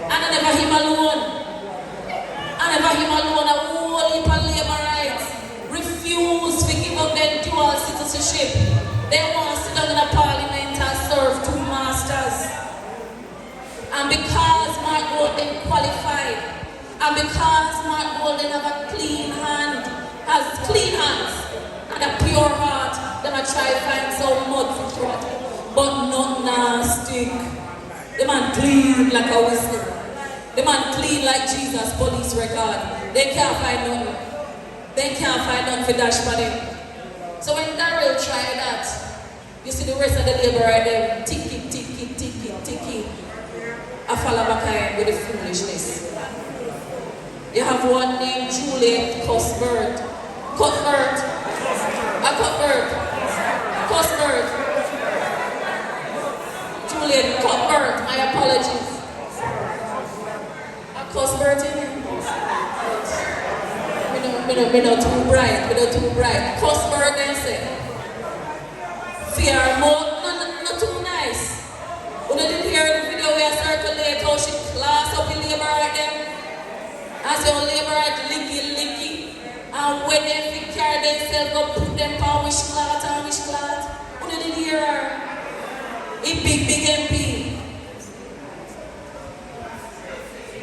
And I never him alone. A whole heap of labor rights refuse to give up their dual citizenship. They want to sit down in a parliament and serve 2 masters. And because Mark Golding qualified, and because Mark Golding have a clean hand, has clean hands and a pure heart, them I try to find some mud for throat, but not nasty. The man clean like a whistle. The man clean like Jesus police record. They can't find nothing. They can't find nothing for dash money. So when Darrell tried that, you see the rest of the labor right there, ticky. I follow back with the foolishness. You have one named Juliet Cuthbert. Cuthbert. Juliet Cuthbert, my apologies. Cuthbert in it. Me not too bright. Cuthbert then say. Fear more, not too nice. You didn't hear the video where I circulate how she class up in labor right there? I say, oh, labor right, licky. And when they carry themselves, go put them on which cloth. You didn't hear her. A big MP.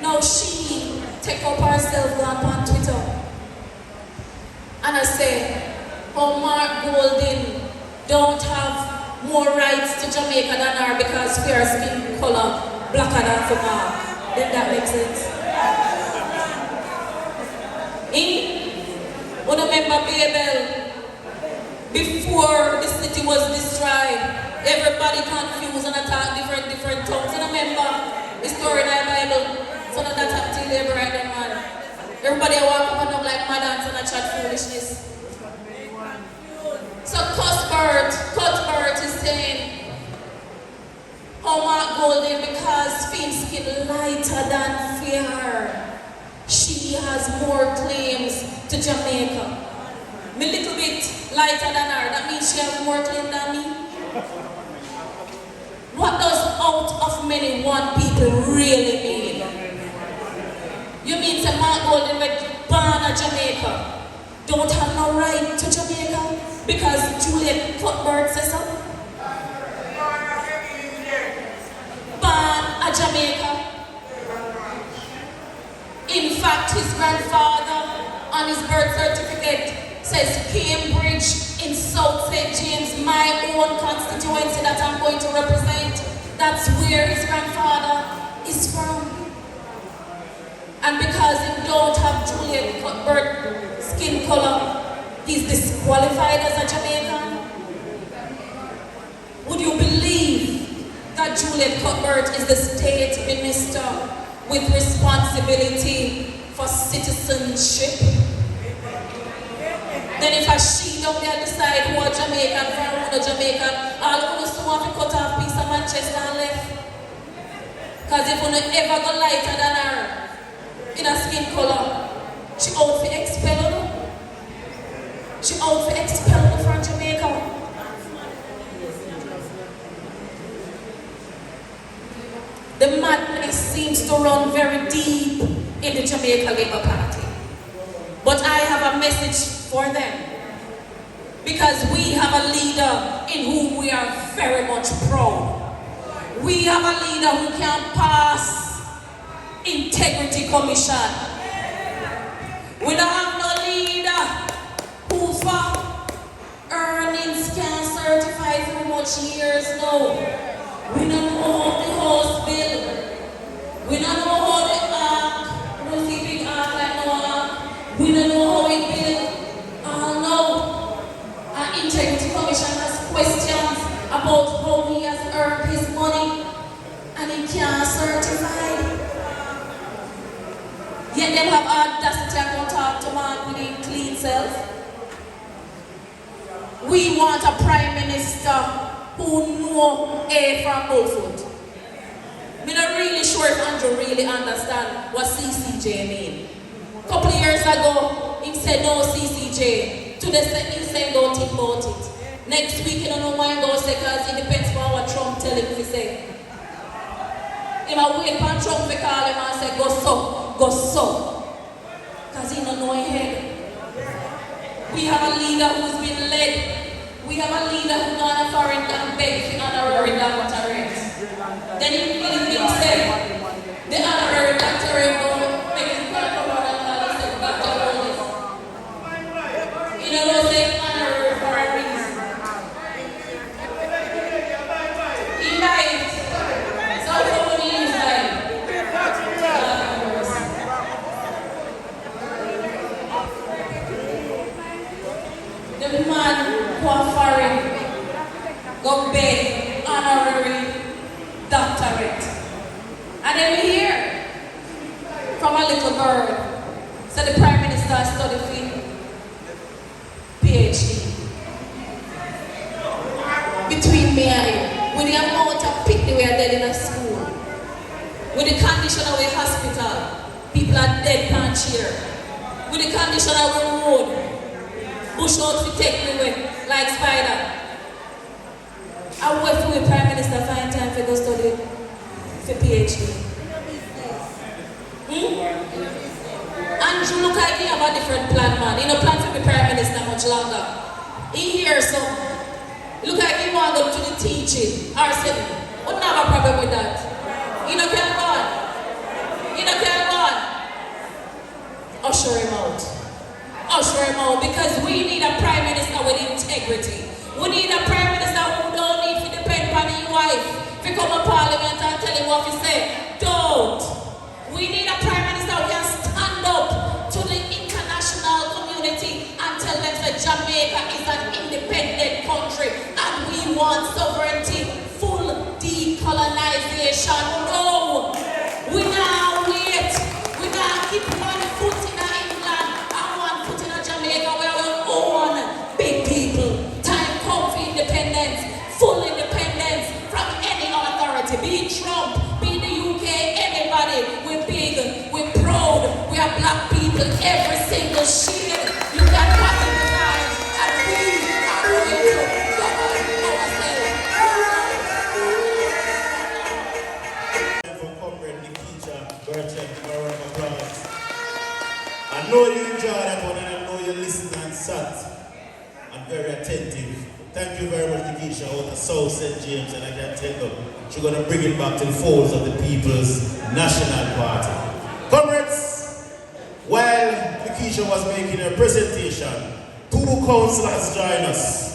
Now she take up herself on Twitter. And I say, oh, Mark Golding don't have more rights to Jamaica than her because we are skin color blacker than for Mark. Then that makes sense. When I remember Babel, before the city was destroyed, everybody confused and attacked different tongues. And I remember the story in the Bible, so that happened to labor right there, man. Everybody walk up and down like madams and I chat foolishness. So Cuthbert is saying, oh, Mark Golding, because Finn skin lighter than fair, she has more claims to Jamaica. Me little bit lighter than her, that means she has more claim than me. What does out of many one people really mean? You mean say Mark Golding born in Jamaica don't have no right to Jamaica because Juliet Cuthbert says so? Born in Jamaica. In fact, his grandfather on his birth certificate says Cambridge in South St. James, my own constituency that I'm going to represent. That's where his grandfather is from. And because he don't have Juliet Cuthbert skin color, he's disqualified as a Jamaican. Would you believe that Juliet Cuthbert is the state minister with responsibility for citizenship? Then if a she don't there decide who are Jamaican from who are Jamaican, all of us want to cut off piece of Manchester and left. Because if you ever go lighter than her in a skin color, she out for expel her. She out for expel her from Jamaica. The madness seems to run very deep in the Jamaica Labour Party. But I have a message for them. Because we have a leader in whom we are very much proud. We have a leader who can pass Integrity Commission. We don't have no leader who for earnings can certify for much years now. We don't know how the House bill. We don't know how the ark, we don't see big ark like no ark. We don't know how it built. No. Our Integrity Commission has questions about how he has earned his money and he can't certify. Yet them have audacity and don't talk to man with his clean self. We want a prime minister who know A from Bullfoot. I'm not really sure if Andrew really understand what CCJ mean. A couple of years ago, he said no CCJ. Today he said don't think about it. Next week, he don't know why he goes say because it depends on what Trump tell him to say. He might wait for Trump to call him and say go so. Because he don't know his head. We have a leader who's been led. We have a leader who gone a foreign and beg for honorary doctorate. Then he thinks that the honorary doctorate will make him come forward and say, Dr. Hollis. You know, say honorary for a reason. He lied. Somebody is lying. The man who are foreign go beg honorary doctorate. And then we hear from a little bird, so the Prime Minister studied for PhD. Between me and you, with the amount of pick we are dead in a school, with the condition of a hospital, people a dead pan chair. With the condition of the road. Bush out to take me away like spider. I wait for the Prime Minister find time to go study for PhD. Andrew look like he have a different plan, man. He no plan to be Prime Minister much longer. He here so look like he want to go to the teaching. Or say, wouldn't have a problem with that. He no can go on. He no can go on. Usher him out. Usher him out because we need a Prime Minister with integrity. We need a Prime Minister who don't need to depend on his wife to come to Parliament and tell him what to say. Don't. We need a Prime Minister who can stand up to the international community and tell them that Jamaica is an independent country and we want sovereignty, full decolonization. No. We now wait. We now keep one foot in England and one foot in Jamaica where we own big people. Time come for independence, full independence from any authority. Be it Trump, be the UK, anybody. We're big, we're proud, we are black people, every single shade. You can pack in the line and we are going to govern ourselves. For comrade Nikita Burchett, a round of applause. I know you enjoy that one and I know you listen and sat and very attentive. Thank you very much, Nikisha, out of South St. James, and I can tell you, she's going to bring it back to the folds of the People's National Party. Comrades, while Nikisha was making her presentation, two councillors joined us.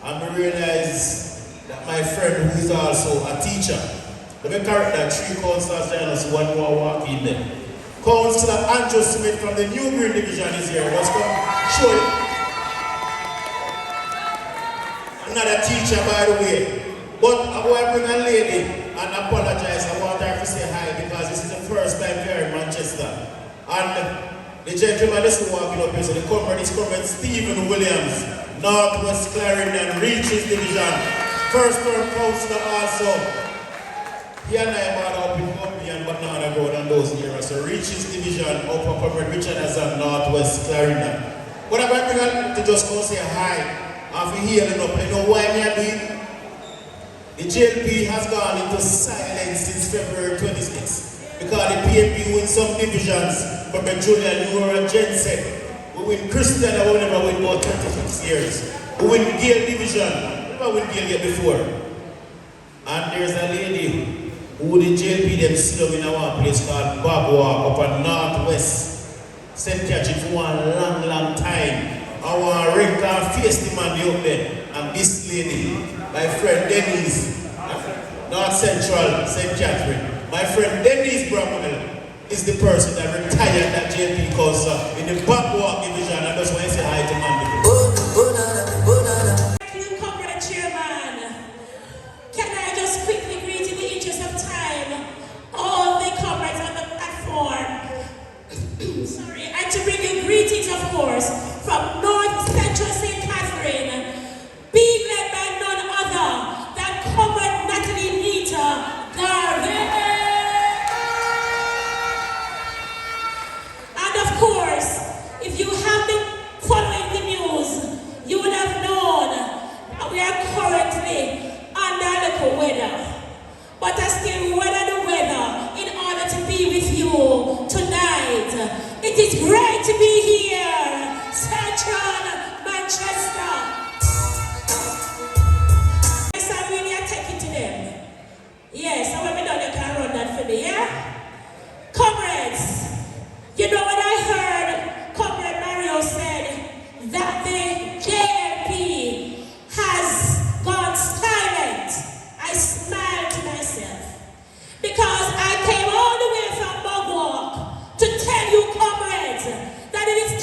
And we realized that my friend, who is also a teacher, let me correct that, three councillors joined us, one more walk in there. Councillor Andrew Smith from the New Green Division is here. Let's come show it. Another teacher, by the way. But I want to bring a lady and apologize. I want her to say hi because this is the first time here in Manchester. And the gentleman that's walking up here, so the comrade is comrade Stephen Williams, Northwest Clarendon, Reaches Division. First term councillor also. He and I are up in Columbia and Banana Road and those areas. So Reaches Division, Upper Comrade Richard as a Northwest Clarendon. But I'm going to just go say hi. After hearing up, I know why me are doing. The JLP has gone into silence since February 26th because the PNP win some divisions, but Julian, you were a gen set. We win Christian, I will never win about 36 years. We win Gale division, never win Gale yet before. And there's a lady who the JLP them sit up in our place called Bagwa up at Northwest St. Catherine for one long time. I want to ring and face the man up there. And this lady, my friend Denise, North Central St. Catherine. My friend Denise Bramwell is the person that retired at JP Council in the backwalk division. And that's why I say hi to Mandeville. Thank you, Comrade Chairman. Can I just quickly greet in the interest of time all the comrades on the platform? Sorry, and to bring you greetings, of course, from North Central St. Catherine, being led by none other than Comrade Natalie Nita Garvey. And of course, if you have been following the news, you would have known that we are currently under a little weather. But I still weather the weather in order to be with you tonight. It is great to be here, Central Manchester. Yes, I really are taking to them. Yes, and when we done, you can run that for me, yeah? Comrades, you know when I heard Comrade Mario said that the JLP has gone silent, I smiled to myself. Because I came all the way from Mogwalk to tell you, comrades, that it is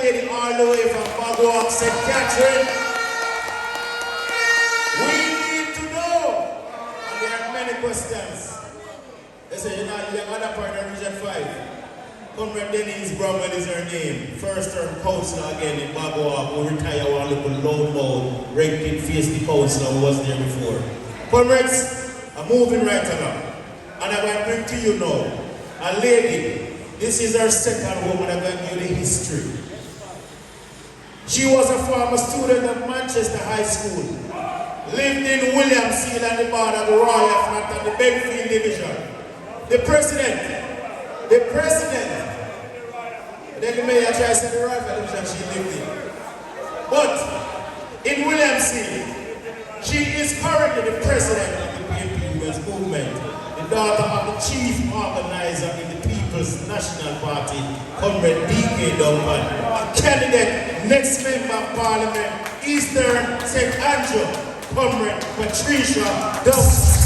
lady all the way from Bagwalk, St. Catherine. We need to know. And there are many questions. They say, you know, you're other part of Region 5. Comrade Denise Bromwell is her name. First term councillor again in Bagwalk, who retired one little loud mouth, red face the councillor who was there before. Comrades, I'm moving right along. And I'm going to bring to you now a lady. This is her second home, and I'm going to give you the history. She was a former student of Manchester High School. Lived in Williamsfield at the border of the Royal Front and the Bedfield Division. The president, then the mayor tried to say the Royal Division she lived in. But in Williamsfield, she is currently the president of the PNP Women's Movement, the daughter of the chief organizer in the People's National Party, Comrade D.K. Duncan, a candidate, next member of Parliament, Eastern St. Andrew, Comrade Patricia Duncan.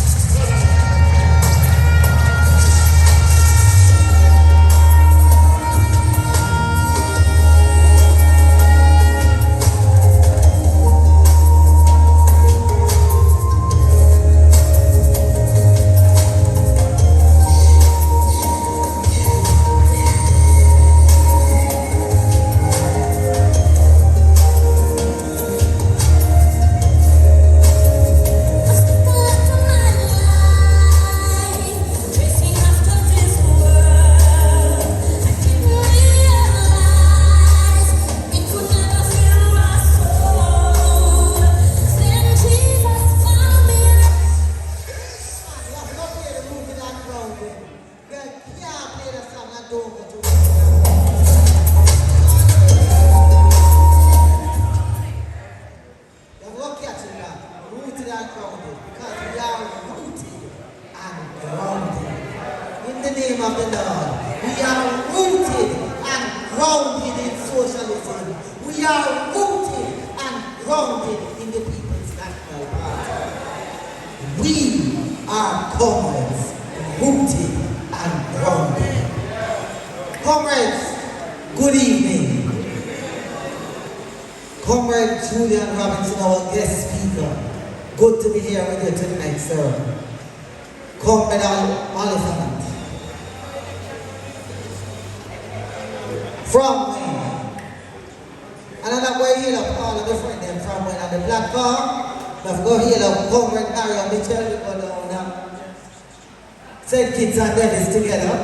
Send kids and devils together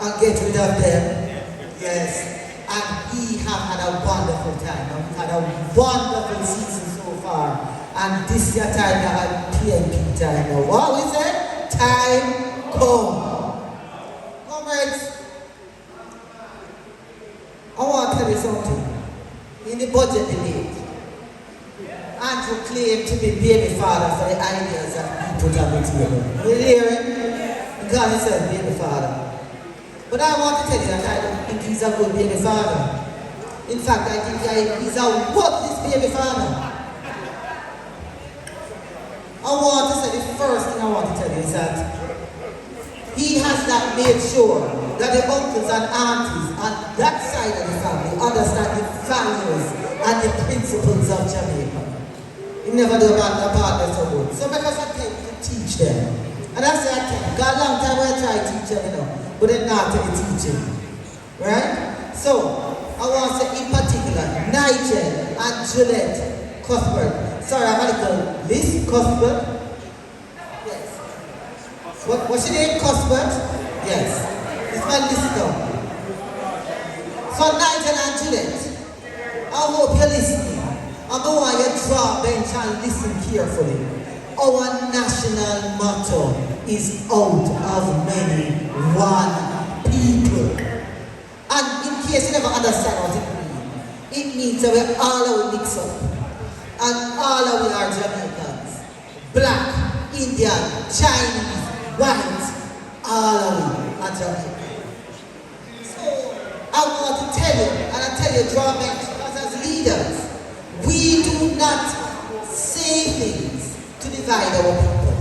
and get rid of them. Yes. And we have had a wonderful time. And we've had a wonderful season so far. And this year time now at PNP time now. What we say? Time come. Comrades, I want to tell you something. In the budget debate, Andrew claimed to be baby father for the ideas that he put on the table. You hear it? Because he said baby father. But I want to tell you that I don't think he's a good baby father. In fact, I think he's a worthless baby father. I want to say the first thing I want to tell you is that he has not made sure that the uncles and aunties on that side of the family understand the values and the principles of Jamaica. He never do about the partners so good. So because I tend to teach them. And I say I tend, got a long time when I try to teach them, you know, but they're not to the teaching. Right? So, I want to say in particular, Nigel and Juliet Cuthbert. Sorry, I'm a little Liz Cuthbert. Yes. What's your name? Cuthbert? Yes. It's my list now. So Nigel and Juliet, I hope you're listening. I don't want you to draw bench and listen carefully. Our national motto is out of many, one people. And in case you never understand what it means that we all mix up. And all of we are Jamaicans. Black, Indian, Chinese, white, all of we are Jamaicans. So I want to tell you, and I tell you, draw bench, because as leaders, we do not say things to divide our people.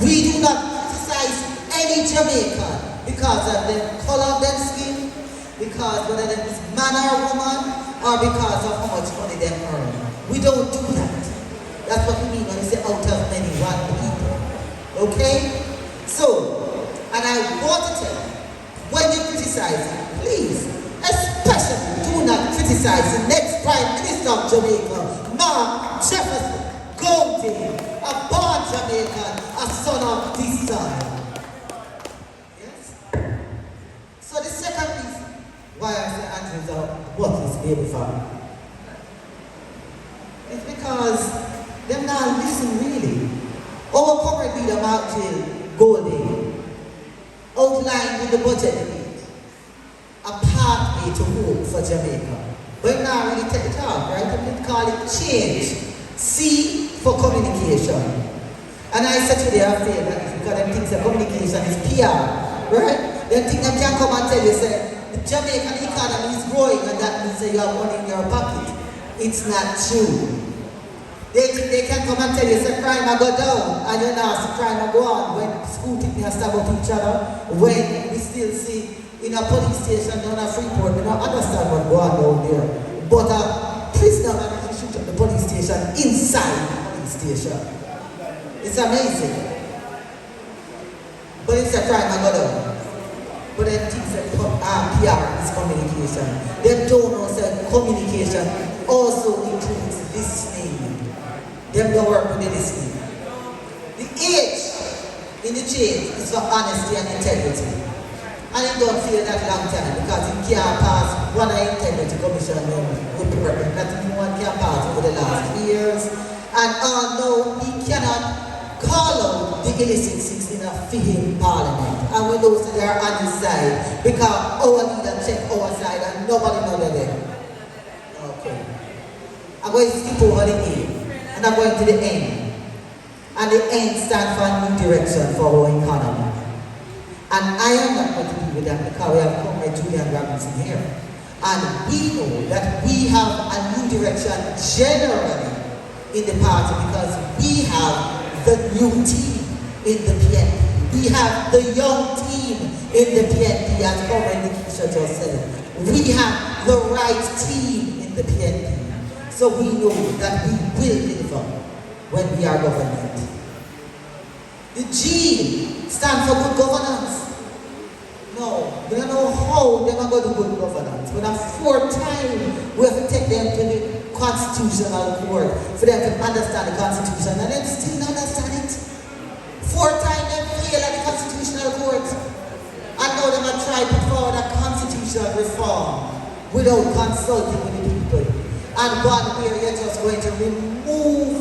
We do not criticize any Jamaican because of the color of their skin, because because whether them is man or woman or because of how much money they earn. We don't do that. That's what we mean when we say out of many, one people. Okay? So, and I want to tell you, when you criticize, please, especially do not criticize the next Prime Minister of Jamaica, Mark Jefferson Golding, a born Jamaican, a son of this side. Yes? So the second reason why I say Andrew's what is baby father is because them not listen really. Our current leader, Mark Golding, outlined in the budget debate a pathway to hope for Jamaica. But now really take it off, right? We call it change. C for communication. And I said today I feel that because them think that communication is PR, right? They think them can come and tell you, say, the Jamaican economy is growing and that means that you have money in your pocket. It's not true. They think they can come and tell you, say, crime will go down, and you know, see crime will go on when school people stab at each other, when we still see in a police station down at Freeport, we don't understand what's going on down there. But a prisoner can shoot up the police station inside the police station. It's amazing. But it's a crime will go down. But then things like PR is communication. They don't know that communication also includes listening. They don't work with the listening. The H in the change is for honesty and integrity. And it don't feel that long time because it can't pass one integrity commission report. Nothing one can pass over the last years. And although he cannot call out the illicit 16 for him Parliament, and we know that they are on his side because our leader check our side and nobody knows them. Okay. I'm going to skip over the A and I'm going to the N. And the N stands for new direction for our economy. And I am not going to be with them because we have Comrade Julian Robinson here. And we know that we have a new direction generally in the party because we have the new team in the PNP. We have the young team in the PNP, as Comrade Nikisha just said. We have the right team in the PNP. So we know that we will deliver when we are government. The G stands for good governance. No, we don't know how they're going to do good governance. But a fourth time, we have to take them to the constitutional court for them to understand the constitution. And they still don't understand it. Fourth time they fail at the constitutional court. And now they're going to try to put forward a constitutional reform without consulting with the people. And one where you're just going to remove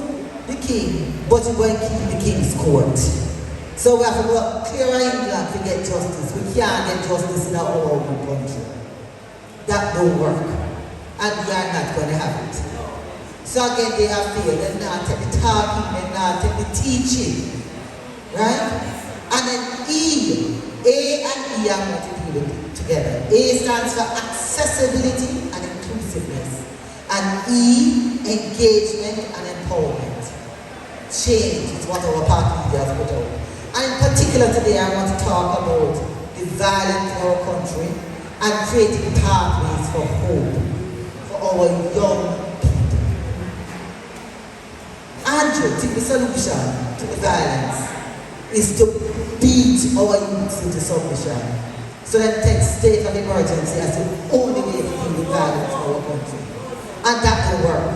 the king, but you're going to keep the king's court. So we have to go clear England to get justice. We can't get justice in our own country. That don't work. And we are not going to have it. So again, they have failed. They not take the talking, they not take the teaching. Right? And then E. A and E are going to deal together. A stands for accessibility and inclusiveness. And E, engagement and empowerment. Change is what our party leaders put out. And in particular today, I want to talk about the violence in our country and creating pathways for hope for our young people. Andrew, think the solution to the violence is to beat our youth into submission. So that take state of emergency as the only way to deal with violence in our country. And that will work.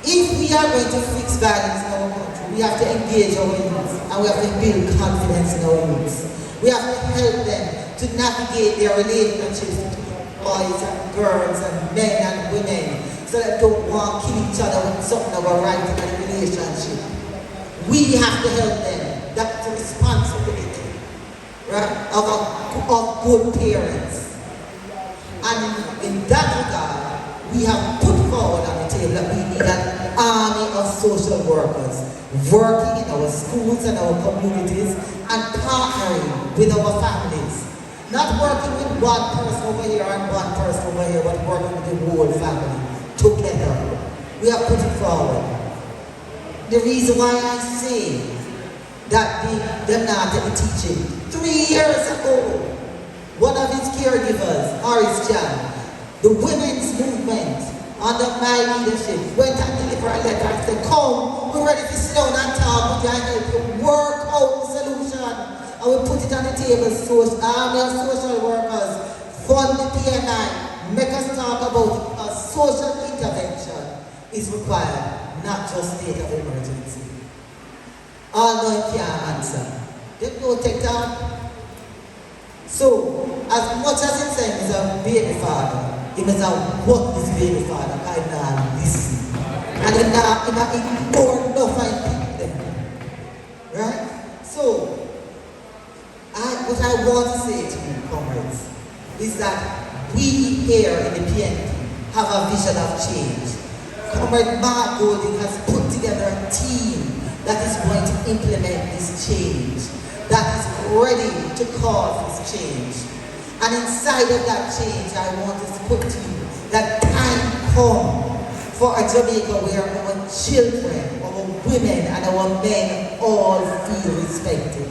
If we are going to fix violence in our country, we have to engage our youth and we have to build confidence in our youth. We have to help them to navigate their relationships between boys and girls and men and women so that they don't want to kill each other when something of a right in a relationship. We have to help them. That's the responsibility, right, of good parents. And in that regard, we have put forward on the table that we need an army of social workers working in our schools and our communities and partnering with our families. Not working with one person over here and one person over here, but working with the whole family together. We have put it forward. The reason why I say that they're not teaching. 3 years ago, one of his caregivers Rivers, Horace Chan, the women's movement under my leadership went and delivered a letter and said, come, we're ready to sit down and talk with you and help you work out the solution. And we put it on the table, army of social workers, fund the PNI, make us talk about a social intervention is required, not just state of emergency. Although it can't answer. They don't take time. So, as much as it says he's a baby father, he must have what this baby father kind of listen. And he not ignore enough and keep them. Right? So, what I want to say to you, comrades, is that we here in the PNP have a vision of change. Comrade Mark Golding has put together a team that is going to implement this change, that is ready to cause this change. And inside of that change, I want us to put to you that time come for a Jamaica where our children, our women, and our men all feel respected.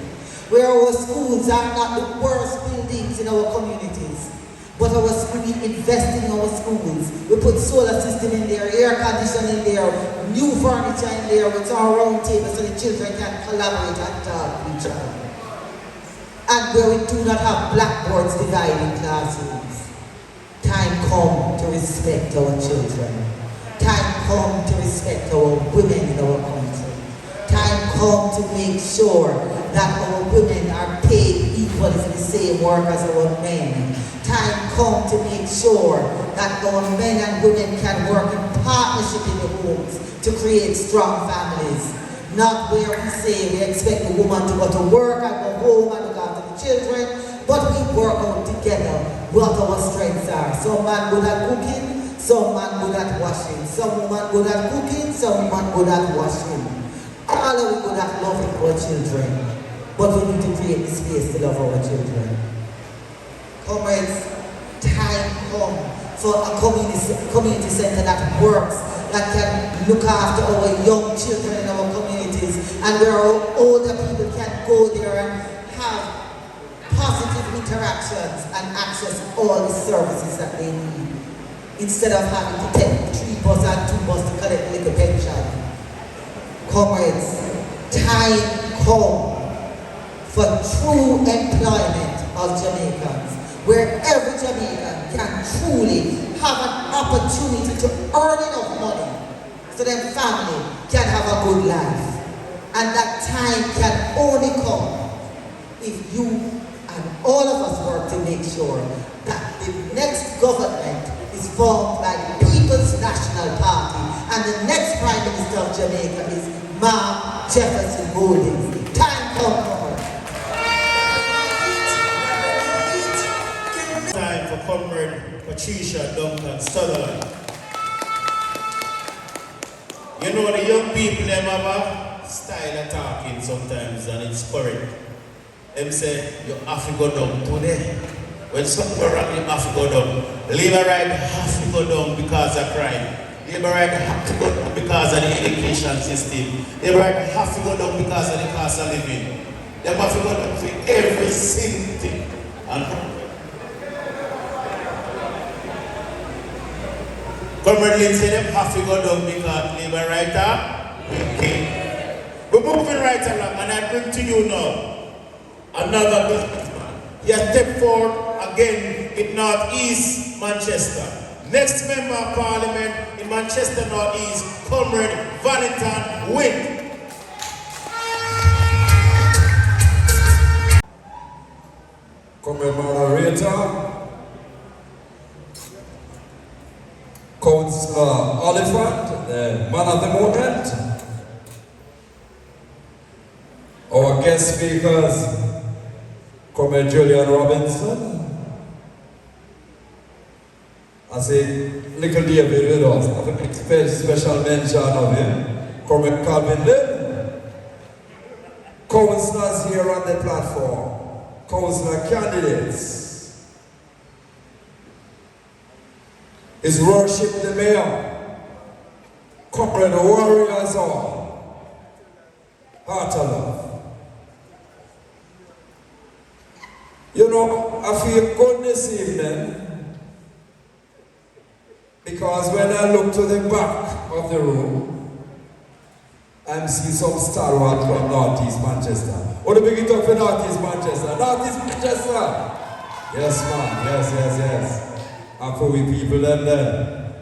Where our schools are not the worst buildings in our communities, but we invest in our schools. We put solar system in there, air conditioning in there, new furniture in there with our round table so the children can collaborate and talk to each other. And where we do not have blackboards dividing classrooms. Time come to respect our children. Time come to respect our women in our country. Time come to make sure that our women are paid equally for the same work as our men. Time come to make sure that our men and women can work in partnership in the homes to create strong families. Not where we say we expect the woman to go to work and go home and look after the children, but we work out together what our strengths are. Some man good at cooking, some man good at washing, some woman good at cooking, some woman good at washing. All of we good at loving our children, but we need to create the space to love our children. Comrades, time come for a community center that works, that can look after our young children in our communities, and where our older people can go there and have positive interactions and access all the services that they need, instead of having to take 3 bus and 2 bus to collect little pension. Comrades, time come for true employment of Jamaicans, where every Jamaican can truly have an opportunity to earn enough money so that family can have a good life. And that time can only come if you and all of us work to make sure that the next government is formed by the People's National Party and the next Prime Minister of Jamaica is Mark Jefferson Golding. Time comes. Time for Comrade Patricia Duncan Sutherland. You know the young people them have a style of talking sometimes and it's correct. Them say you have to go down today. When something go wrong, you have to go down. Labor right have to go down because of crime. Labor right have to go down because of the education system. Labor right have to go down because of the cost of living. They have to go down for every single thing. And Comrade Lindsay, them have to go down because labor right are wicked. We're moving right along and I bring to you now another businessman. He has stepped forward again in Northeast Manchester. Next member of Parliament in Manchester Northeast, Comrade Valentine Wynne. Comrade Moderator, Councillor Oliphant, the man of the moment, our guest speakers, Comrade Julian Robinson, I say little David with us, I have a special mention of him, Comrade Calvin Lynn, councillors here on the platform, councillor candidates, His Worship the Mayor, Comrade Warriors all, heart of love. You know, I feel good this evening because when I look to the back of the room, I see some stalwart from Northeast Manchester. What do we get up for Northeast Manchester? Northeast Manchester! Yes, man. Yes. And for we people them there.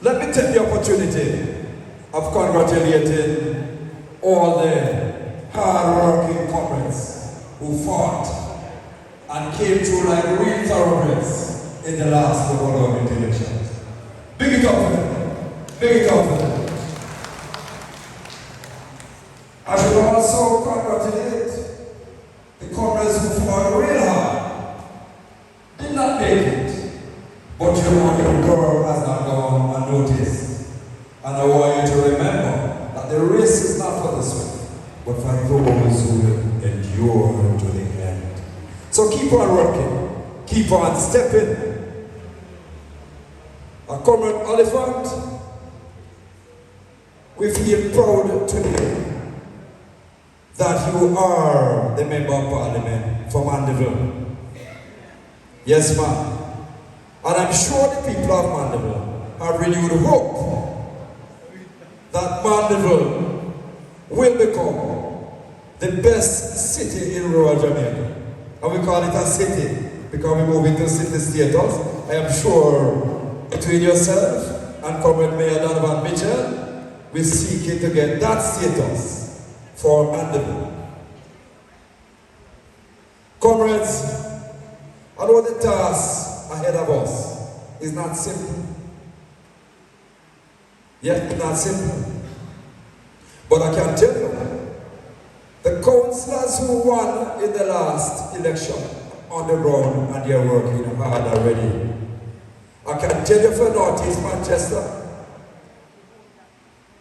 Let me take the opportunity of congratulating all the hard-working comrades who fought and came through like real thoroughbreds in the last local government elections. Big it up for them. Big it up for them. I should also congratulate the comrades who fought real hard. Did not make it, but you know your girl has not gone unnoticed. And I want you to remember that the race is not for the swift, but for those who will endure to the end. So keep on working, keep on stepping. A Comrade Oliphant, we feel proud today that you are the Member of Parliament for Mandeville. Yes, ma'am. And I'm sure the people of Mandeville have renewed hope that Mandeville will become the best city in rural Jamaica. And we call it a city because we move into city status. I am sure between yourself and Comrade Mayor Donovan Mitchell, we're seeking to get that status for Mandeville. Comrades, I know the task ahead of us is not simple. Yes, it's not simple. But I can tell you, the councillors who won in the last election on the ground and they're working hard already. I can tell you for Northeast Manchester,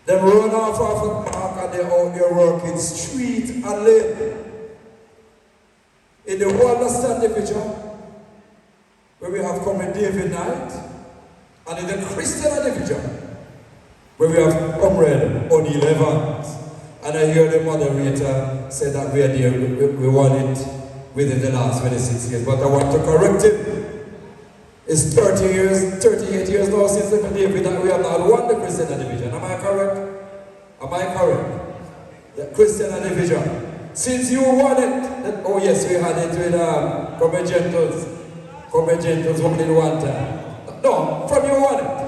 they run off of the park and they're out there working street and lane. In the Wallaston division, where we have Comrade David Knight, and in the Christian division, where we have Comrade O'Neill Evans. And I hear the moderator say that we are there, we won it within the last 26 years. But I want to correct him. It's 38 years now since the David that we have not won the Christian division. Am I correct? Am I correct? The Christian division. Since you won it, oh yes, we had it with Comrade Gentles. Comrade Gentles won it one time. No, from you won it.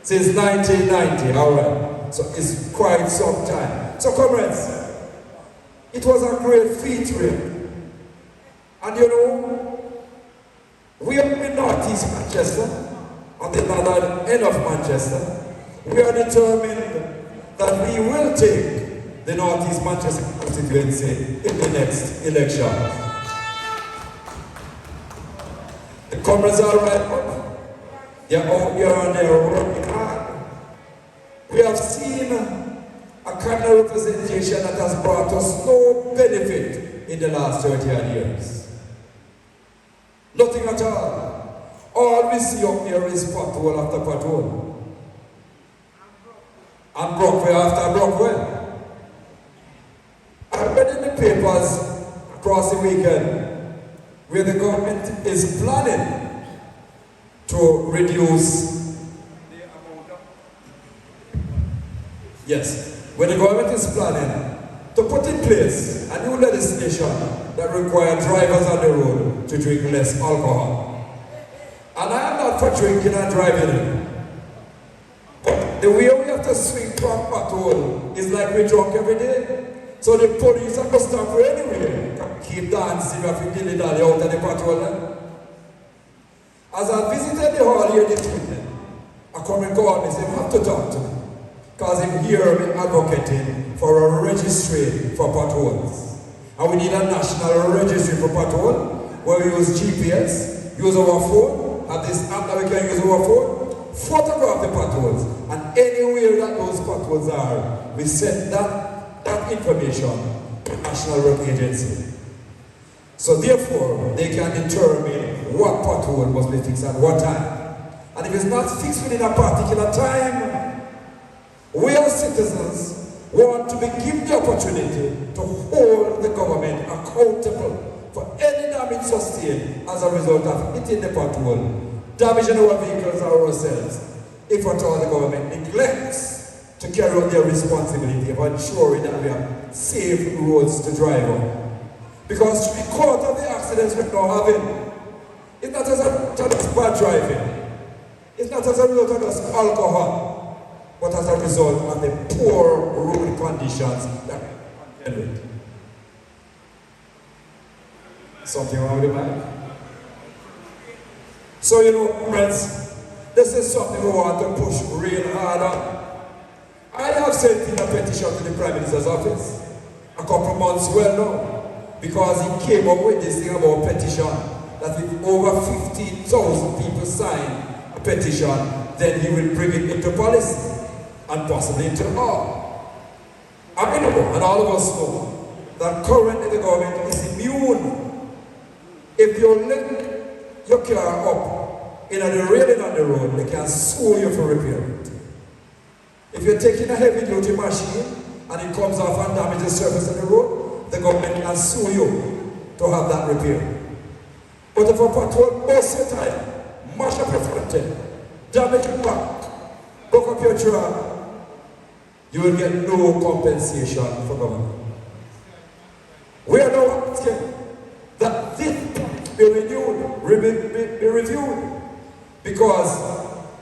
Since 1990, all right. So it's quite some time. So comrades, it was a great feat, really. And you know, we are in Northeast Manchester, on the northern end of Manchester. We are determined that we will take the Northeast Manchester constituency in the next election. The comrades are right up. They are out here and they are working hard. We have seen a kind of representation that has brought us no benefit in the last 30 years. Nothing at all. All we see up here is pothole after pothole. And Brockway after Brockway. I read in the papers across the weekend where the government is planning to reduce the amount of... Yes, when the government is planning to put in place a new legislation that requires drivers on the road to drink less alcohol. And I am not for drinking and driving. But the way we have to swing from patrol is like we drunk every day. So the police have to stop for anyway. Keep dancing if we dilly-dally out of the patrol. As I visited the hall here this weekend, a comrade called me and said, you have to talk to me. Because I'm here me advocating for a registry for potholes. And we need a national registry for pothole, where we use GPS, use our phone, have this app that we can use our phone, photograph the potholes, and anywhere that those potholes are, we send that information to the National Road Agency. So therefore, they can determine what pothole must be fixed at what time. And if it's not fixed within a particular time, we as citizens want to be given the opportunity to hold the government accountable for any damage sustained as a result of hitting the pothole, damaging our vehicles or ourselves, if at all the government neglects to carry out their responsibility of ensuring that we have safe roads to drive on. Because 3/4 of the accidents we're now having, it's not as a just bad driving, it's not as a result of just alcohol, but as a result of the poor road conditions that we contend with. Something wrong with the mic? So, you know, friends, this is something we want to push real hard on. I have sent in a petition to the Prime Minister's office a couple months well now, because he came up with this thing about petition, that if over 15,000 people sign a petition, then he will bring it into policy and possibly into law. I know, and all of us know, that currently the government is immune. If you link your car up in the railing on the road, they can sue you for repair it. If you're taking a heavy duty machine and it comes off and damages the surface of the road, the government can sue you to have that repaired. But if a patrol busts your tire, mash up your front end, damage your back, hook up your truck, you will get no compensation from government. We are now asking that this be renewed, be reviewed, because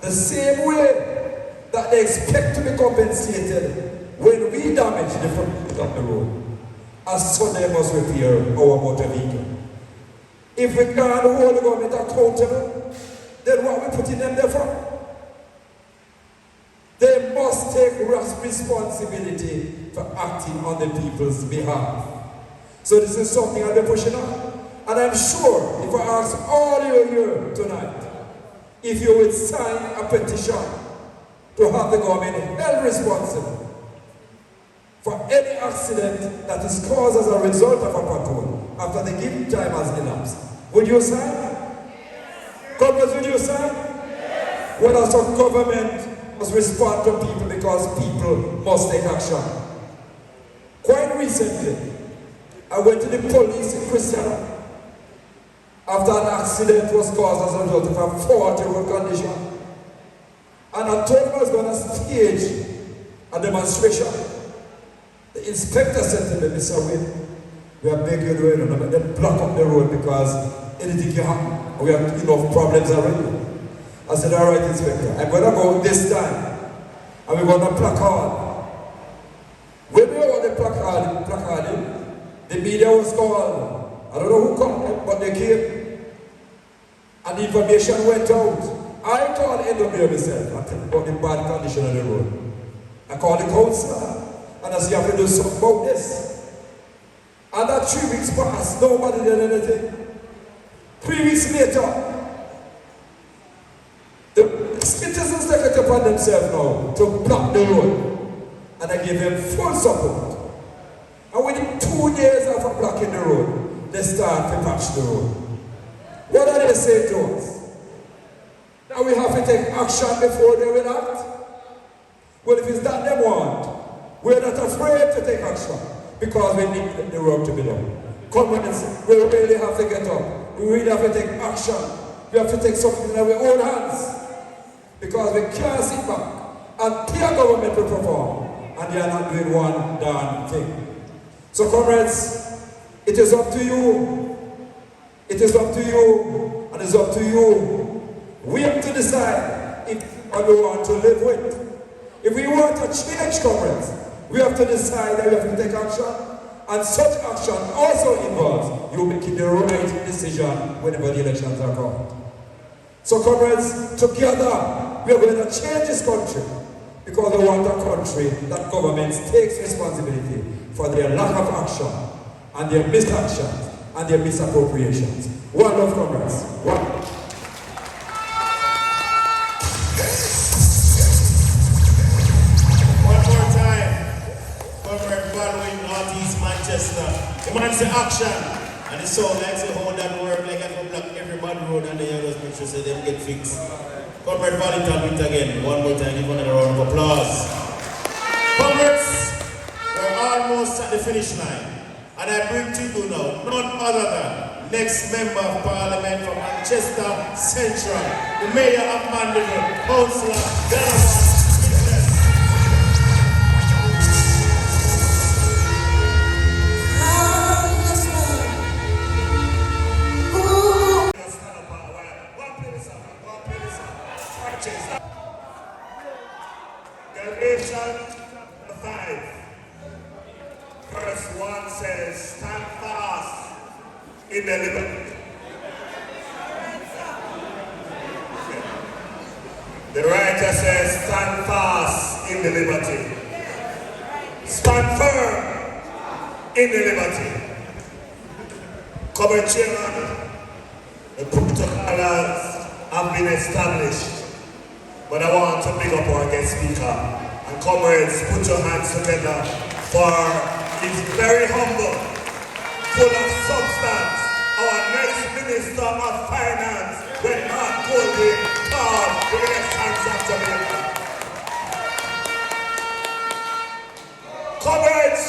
the same way that they expect to be compensated when we damage the front of the road, as so they must repair our motor vehicle. If we can't hold the government accountable, then what are we putting them there for? They must take responsibility for acting on the people's behalf. So this is something I'll be pushing on. And I'm sure if I ask all you here tonight, if you would sign a petition to have the government held responsible for any accident that is caused as a result of a pothole after the given time has elapsed, would you sign? Comrades, would you sign? Well, also government must respond to people because people must take action. Quite recently, I went to the police in Christiana after an accident was caused as a result of a faulty road condition. And I told him I was going to stage a demonstration. The inspector said to me, Mr. Wayne, we are begging you to then block up the road because anything can happen. We have enough problems already. I said, all right, Inspector, I'm going to go this time and we're going to placard. When we were the placarding, the media was called. I don't know who called, but they came. And the information went out. I called NWA myself and tell about the bad condition of the road. I called the councillor and I said, you have to do something about this. And that 3 weeks passed, nobody did anything. 3 weeks later, the citizens take it upon themselves now to block the road. And I gave them full support. And within 2 days after blocking the road, they start to patch the road. What are they saying to us? Now we have to take action before they will act? Well, if it's that they want, we're not afraid to take action because we need the work to be done. Comrades, we really have to get up. We really have to take action. We have to take something in our own hands because we can't sit back and pay a government to perform and they are not doing one darn thing. So comrades, it is up to you. It is up to you, and it's up to you. We have to decide if we want to live with. If we want to change, comrades, we have to decide that we have to take action. And such action also involves you making the right decision whenever the elections are called. So comrades, together, we are going to change this country because we want a country that governments takes responsibility for their lack of action and their misactions and their misappropriations. One love, comrades. One. One more time. Comrade following Northeast Manchester. The man say action. And the song like say how that work like if you block every bad road and they just make sure say them get fixed. Comrade Valentine with again. One more time, give another round of applause. Comrades, at the finish line. And I bring to you now none other than next Member of Parliament from Manchester Central, the Mayor of Mandeville, Councillor Delaware. Galatians 5, verse 1 says, stand fast in the liberty. The writer says, stand fast in the liberty. Stand firm in the liberty. Comrade Chairman, the protocols have been established. But I want to big up our guest speaker. And comrades, put your hands together for his very humble, full of substance, our next Minister of Finance, when Mark Colby called the elections of Jamaica. Comrades,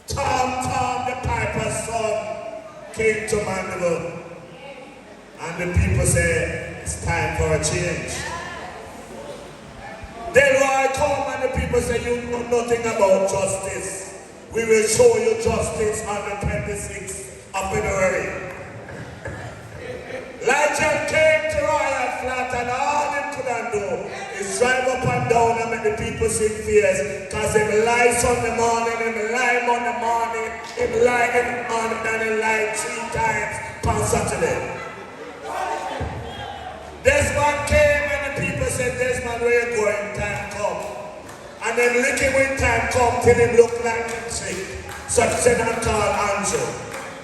Tom, the piper's son, came to Mandeville. And the people say, it's time for a change. Delroy come and the people say, you know nothing about justice. We will show you justice on the 26th of February. Legend came to Royal Flat and all he couldn't do is drive up and down and make the people sing fears. Because him lies on the morning, him lie on the morning, him lie in the morning and he lie 3 times on Saturday. Desmond came and the people said, Desmond, where you going? Time come. And then lick him when time come till him look like him sick. So he said, I'm called Andrew.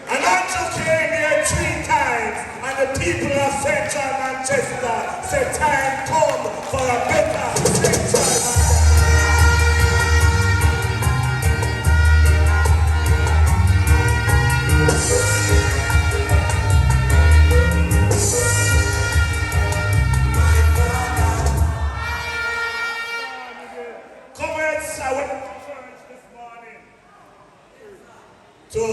And Andrew came here 3 times and the people of Central Manchester said, time come for a better Central Manchester. I went to church this morning to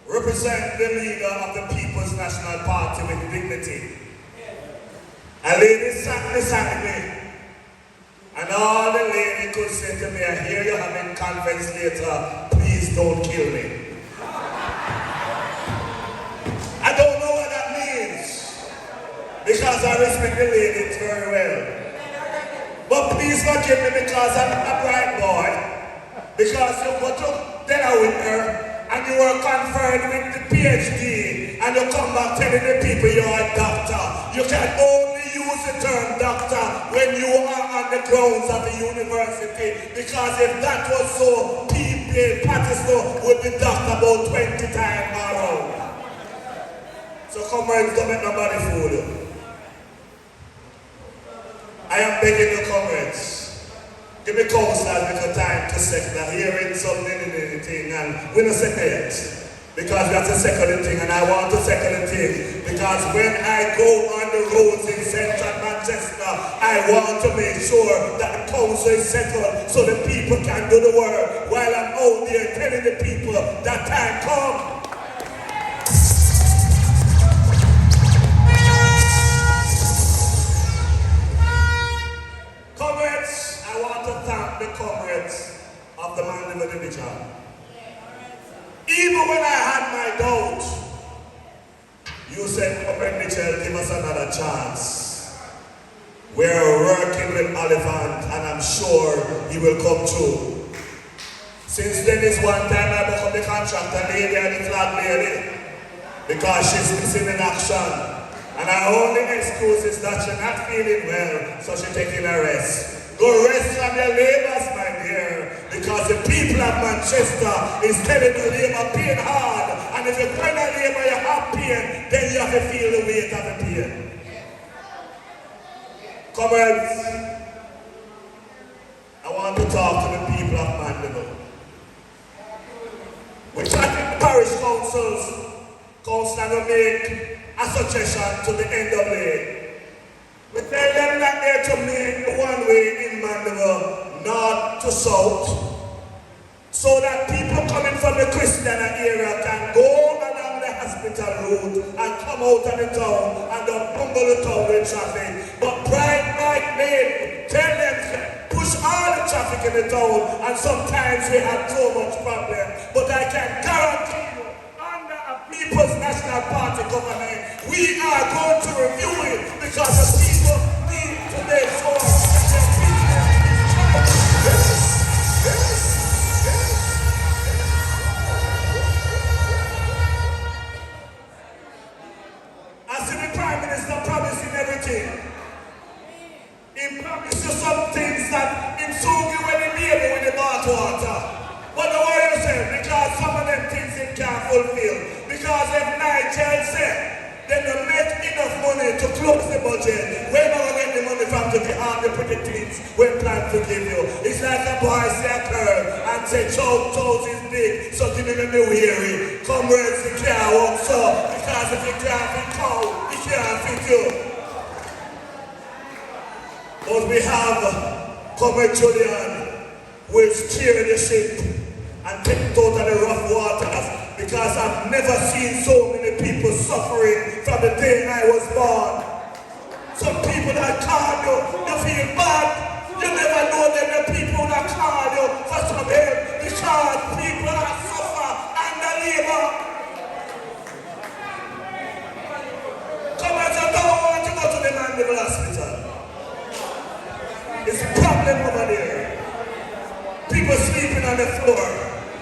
represent the leader of the People's National Party with dignity. A lady sat beside me, and all the lady could say to me, I hear you having conference later, please don't kill me. I don't know what that means, because I respect the lady very well. But please forgive me because I'm a bright boy. Because you go to Delaware and you were conferred with the PhD and you come back telling the people you're a doctor. You can only use the term doctor when you are on the grounds of the university. Because if that was so, Patterson would be doctor about 20 times around. So comrades, don't make nobody fool you. I am begging you, comrades, give me counsel because time to second. Hearing something in anything, and we don't second yet. Because we have to second the thing, and I want to second the thing. Because when I go on the roads in Central Manchester, I want to make sure that the council is settled so the people can do the work while I'm out there telling the people that time comes. Comrades, I want to thank the comrades of the Mandeville division. Even when I had my doubt, you said, Comrade Mitchell, give us another chance. We're working with Oliphant and I'm sure he will come true. Since then is one time I become the contractor lady and the flag lady because she's missing in action. And our only excuse is that she's not feeling well, so she's taking a rest. Go rest from your labors, my dear, because the people of Manchester is telling the labor pain hard. And if you're going to labor, you have pain, then you have to feel the weight of the pain. Comrades, I want to talk to the people of Mandeville. We try to parish councils, council will make a suggestion to the NWA. We tell them that they're to make one way in Mandeville, north to south, so that people coming from the Christian area can go along the hospital route and come out of the town and don't bumble the town with traffic. But Pride Mike made tell them push all the traffic in the town, and sometimes we have so much problem. But I can guarantee you, under a People's National Party government, we are going to review it because the people need to make sure that their I see the Prime Minister promising everything. He promised you some things that him soon you when he baby with the bath water. But don't worry yourself, because some of them things he can't fulfill. Because if Nigel said, then they make enough money to close the budget. Where am I going to get the money from to get all the pretty things we plan to give you? It's like a boy say a girl and say, toes is big, so give me weary. Comrades, he can't walk so, because if he can't fit cow, he can't fit you. But we have Comrade Julian, who will steer the ship and take it out of the rough waters, because I've never seen so many people suffering from the day I was born. Some people that call you, you feel bad. You never know them, the people that call you for some help, because people that suffer under labor. Comrades, I don't want to go to the Mandeville hospital. It's a problem over there. People sleeping on the floor.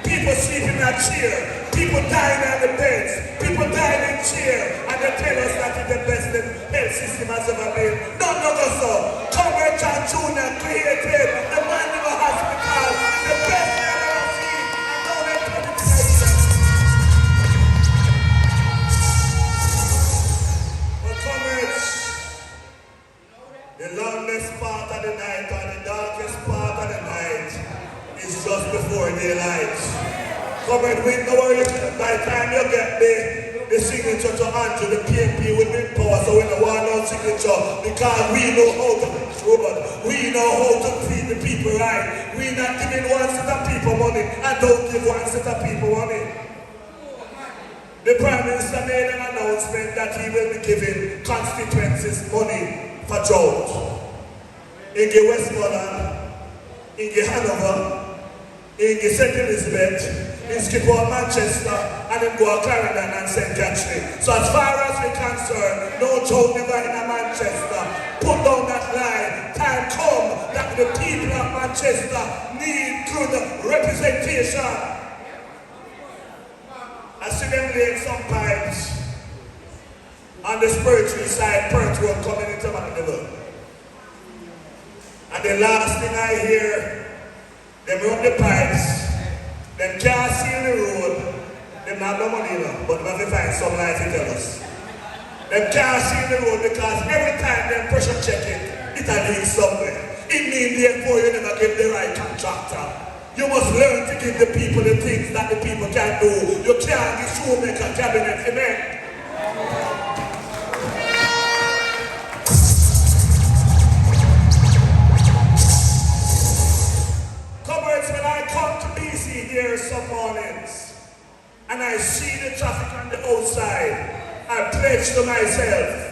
People sleeping in a chair. People dying on the beds. People dying in chair. And they tell us that it's the best the health system has ever been. Don't know so. Comrade John Jr. created the Mandeville Hospital. The best they ever seen. And now they're coming to But comrades, the longest part of the night and the darkest part of the night is just before daylight. Comrade, wait, no worry, by the time you get the signature to Andrew, the PNP will be in power, so we don't want no signature, because we know how to control, we know how to treat the people right. We're not giving one set of people money and don't give one set of people money. The Prime Minister made an announcement that he will be giving constituencies money for drought. In the Westmoreland, in the Hanover, in the St. Elizabeth, in Skipper, Manchester, and then go to Clarendon and St. Catherine. So as far as we're concerned, no drought never in Manchester. Put down that line. Time come that the people of Manchester need good representation. I see them laying some pipes on the spiritual side, Perth Road coming into Mandeville. And the last thing I hear, them run the pipes, them can't seal the road, them have no money now, but they have to find some light to tell us. Them can't seal the road because every time them pressure check it, it's a leak somewhere. It means therefore you never give the right contractor. You must learn to give the people the things that the people can do. You can't be shoemaker cabinet, amen? Comrades, when I come to BC here some mornings and I see the traffic on the outside, I pledge to myself,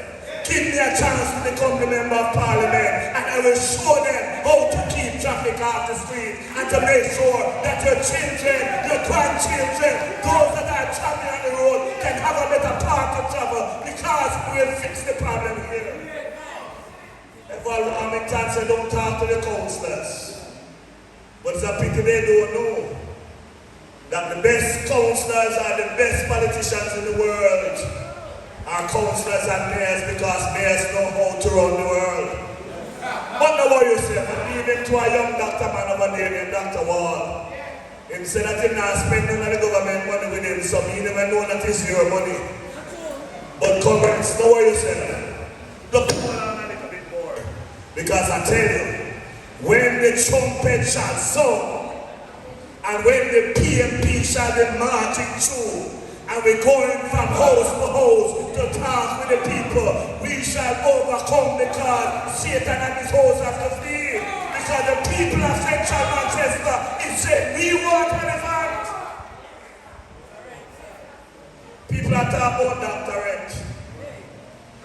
give me a chance to become the member of parliament, and I will show them how to keep traffic off the street and to make sure that your children, your grandchildren, those that are traveling on the road can have a better path to travel, because we will fix the problem here. If all Wilmington say don't talk to the councillors, but it's a pity they don't know that the best councillors are the best politicians in the world are councillors and mayors, because mayors know how to run the world. But now what you say, I leave him to a young doctor man over there named Dr. Wall. He said that he not spend none of the government money with him, so he never know that it's your money. But comrades, now what you say, look on a little bit more. Because I tell you, when the trumpet shall sound, and when the PNP shall be marching through, and we're going from house to house to talk with the people, we shall overcome, because Satan and his hosts have to flee. Because the people of Central Manchester, he said, we want 25 talk about doctorate.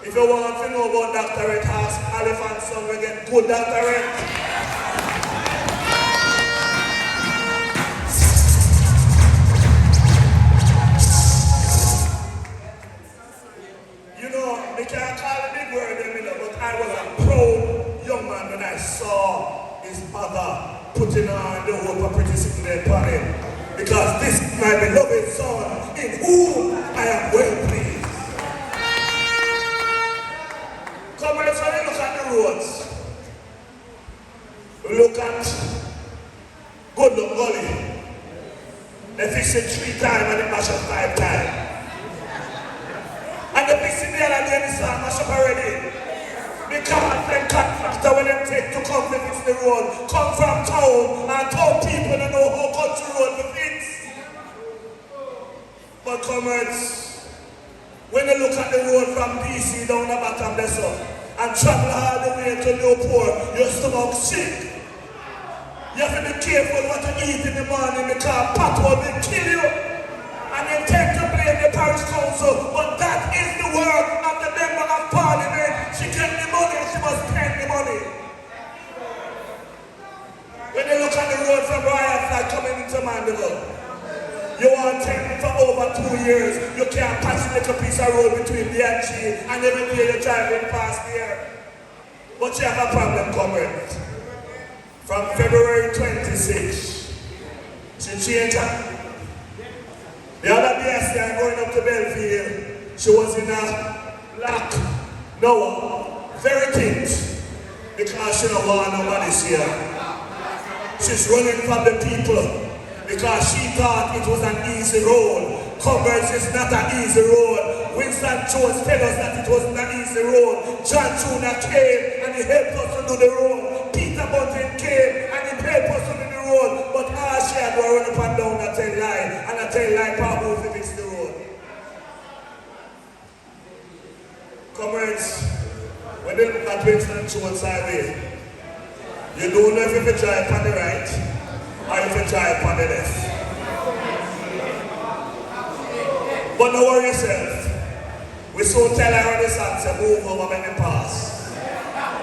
If you want to know about doctorate, ask Elephant Son we get good doctorate. You know, they can't call it big word, but I was a proud young man when I saw his mother putting on the whole property sitting upon him. Because this is my beloved son, in whom I am well pleased. Come let's have a look at the roads. Look at Good Luck Gully. They fix it 3 times and they mash up 5 times. And the fix it there and then it's not mash up already. Because them contractor when they take to come to fix the road, come from town and town people don't know how country road to fix. But comrades, when you look at the road from DC down the bottom there so, and travel all the way to Newport, your stomach sick. You have to be careful what you eat in the morning because pothole will kill you. And you tend to blame the parish council, but that is the work of the member of parliament. She get the money, she must spend the money. When you look at the road from Royal Flag coming into Mandeville, you want 10 for over 2 years, you can't pass a little piece of road between the and G, and every day you're driving past there. But you have a problem, comrade. From February 26, she changed her. The other day I started going up to Belleville, she was in a black Noah, very tint, because she don't want nobody see her. She's running from the people because she thought it was an easy road. Commerce is not an easy road. Winston Jones tell us that it wasn't an easy road. John Jr. came and he helped us to do the road. Peter Bunting came and he helped us to do the road. But all she had to run up and down and tell lie. And I tell lie for who to fix the road. Comrades, when they look at Winston Jones highway, you don't know if you drive on the right or if you drive on the left. But don't worry yourself. We so tell her on the song to move over when we pass.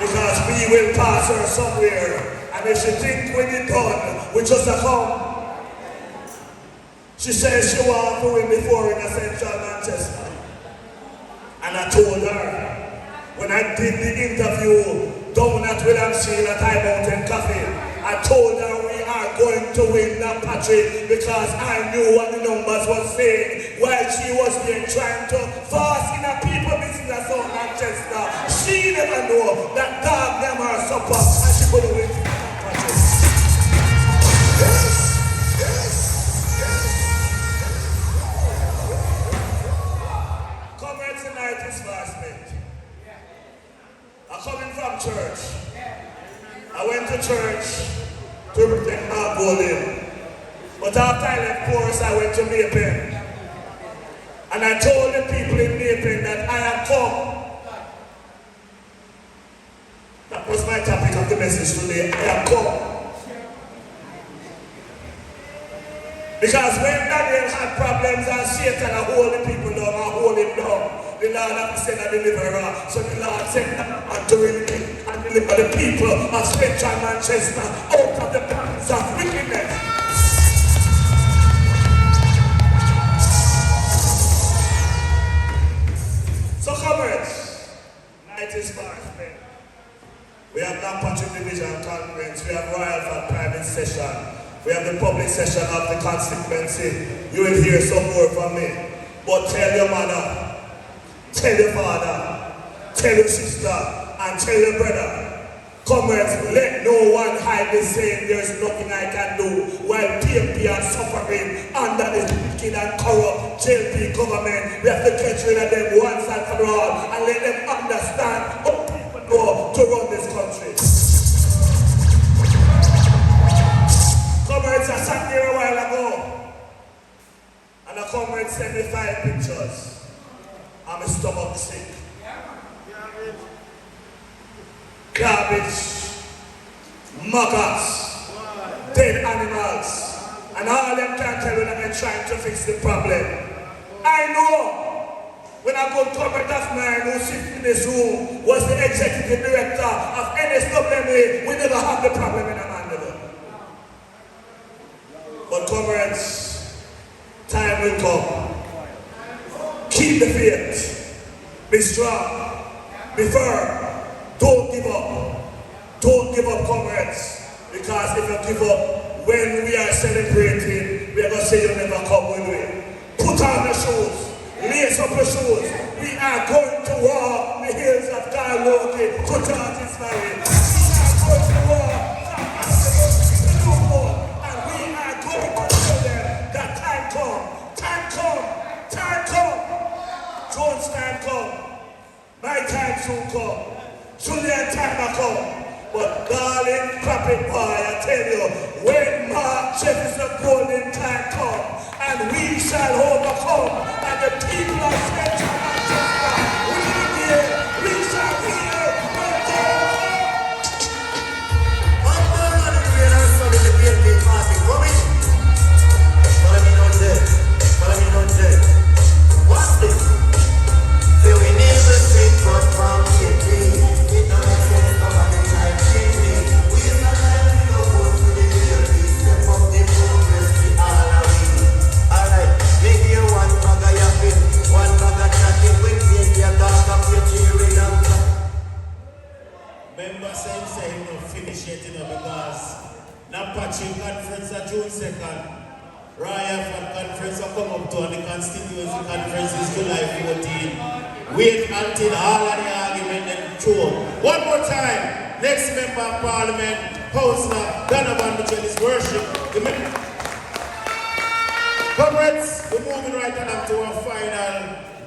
Because we will pass her somewhere. And if she think when it's done, we just a come. She says she wants to win before in a Central Manchester. And I told her, when I did the interview down at William Shield at High Mountain Cafe, I told her we are going to win that Patrick because I knew what the numbers was saying while she was there trying to fast in a people business of Manchester. She never knew that dog them are supper and she could win Patrick. Comrades, tonight is last night. I'm coming from church. I went to church to protect my volume. But after I left chorus, I went to Maypen. And I told the people in Maypen that I have come. That was my topic of the message today. I have come. Because when Daniel had problems and Satan had hold the people down and hold him down, the Lord had sent a deliverer. So the Lord sent a to relieve and deliver the people of Central Manchester out of the pangs of wickedness. So comrades, night is far spent. We have St. Patrick Division Conference, we have Royal for private session. We have the public session of the constituency. You will hear some more from me. But tell your mother, tell your father, tell your sister, and tell your brother. Comrades, let no one hide the saying there's nothing I can do while PNP are suffering under the wicked and corrupt JLP government. We have to get rid of them once and for all and let them understand how people know to run this country. Comrades, I sat there a while ago and a comrade sent me 5 pictures. I'm a stomach sick. Garbage, maggots, dead animals, and all them can tell you that they're trying to fix the problem. I know when a good comrade of mine who sits in this room was the executive director of NSWMA, we never have the problem in Mandeville. But comrades, time will come. Keep the faith. Be strong. Be firm. Don't give up. Don't give up, comrades. Because if you give up, when we are celebrating, we are going to say you'll never come with me. Put on the shoes. Lace up your shoes. We are going to walk the hills of Galoki to George's Valley. We are going to walk from Mandeville to Newport. And we are going to tell them that time come. Time come. Time come. Jones time come. My time soon come. Julian time will come. But darling, puppet boy, I tell you, when Mark Jefferson golden time come, and we shall overcome, and the people of Central Manchester will hear, we shall hear the God. One more on the green and some in the PNP party coming. Follow me down there. Follow me down there. What's this? Say we need the street from PNP. It don't make sense to have it like chimney. We are not letting you go to the PNP. Step up the progress, we all are we. Alright, make here one bag of yapping, one bag of chatting with PNP and talk up your cheering and Member say him not finish yet, because Napachi conference on June 2nd. Raya from conference will come up to, and the constituency conference is July 14. Wait until all of the argument and throw. One more time, next member of parliament, Councillor Donovan Mitchell is worship. Comrades, we're moving right on to our final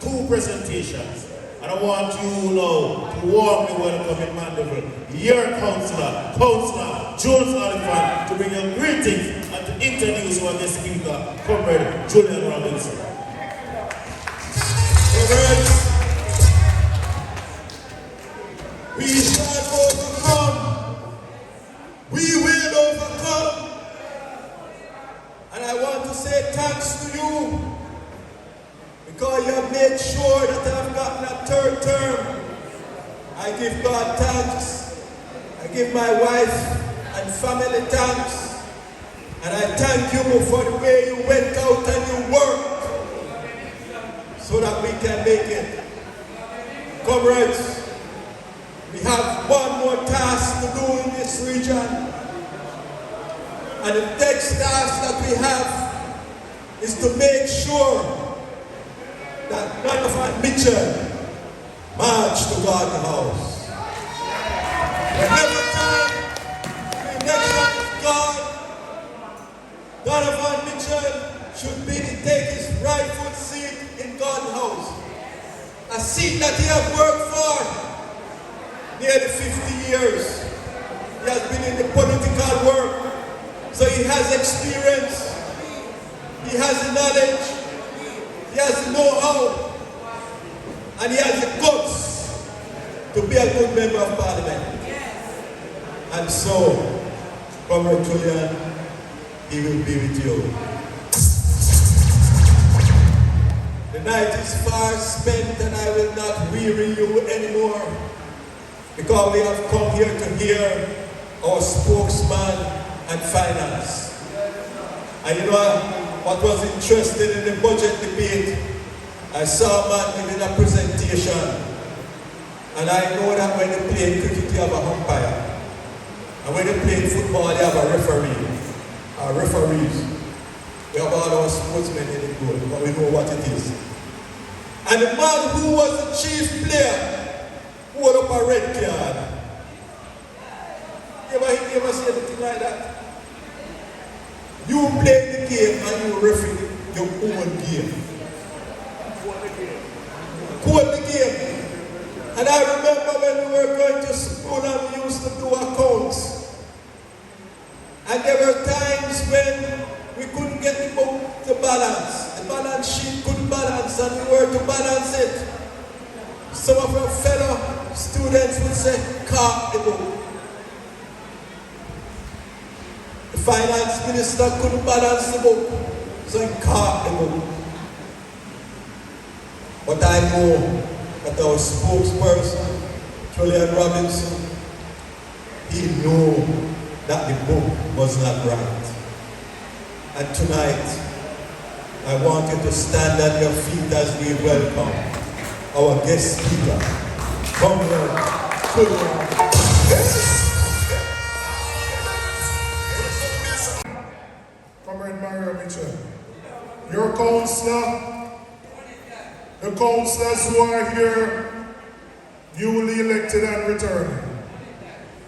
two presentations. And I want you now to warmly welcome in Mandeville your councillor, Councillor Jones Oliphant, to bring you greetings and to introduce our guest speaker, Comrade Julian Robinson. Comrades, we shall overcome. We will overcome. And I want to say thanks to you, because you have made sure that I've gotten a third term. I give God thanks. I give my wife and family thanks. And I thank you for the way you went out and you worked so that we can make it. Comrades, we have one more task to do in this region. And the next task that we have is to make sure that Donovan Mitchell march to Garden House. Whenever time the election is gone, Donovan Mitchell should take his rightful seat in Garden House. A seat that he has worked for nearly 50 years. He has been in the political work, so he has experience, he has the knowledge, he has the know-how, and he has the guts to be a good member of parliament. And so, Comrade Julian, he will be with you. The night is far spent, and I will not weary you anymore, because we have come here to hear our spokesman and finance. And you know what was interesting in the budget debate? I saw a man giving a presentation, and I know that when they play cricket, you have a umpire. And when they play football, they have a referee, or referees. We have all our sportsmen in the goal, but we know what it is. And the man who was the chief player, who held up a red card. You ever see anything like that? You play the game and you referee your own game. Call the game. And I remember when we were going to school and we used to do accounts. And there were times when we couldn't get the book to balance. The balance sheet couldn't balance, and we were to balance it. Some of our fellow students would say, "Carp the book." The finance minister couldn't balance the book, so he carved the book. But I know that our spokesperson, Julian Robinson, he knew that the book was not right. And tonight, I want you to stand on your feet as we welcome our guest speaker, Comrade Julian. Comrade Mario Mitchell, your councillor, the councillors who are here, newly elected and returning,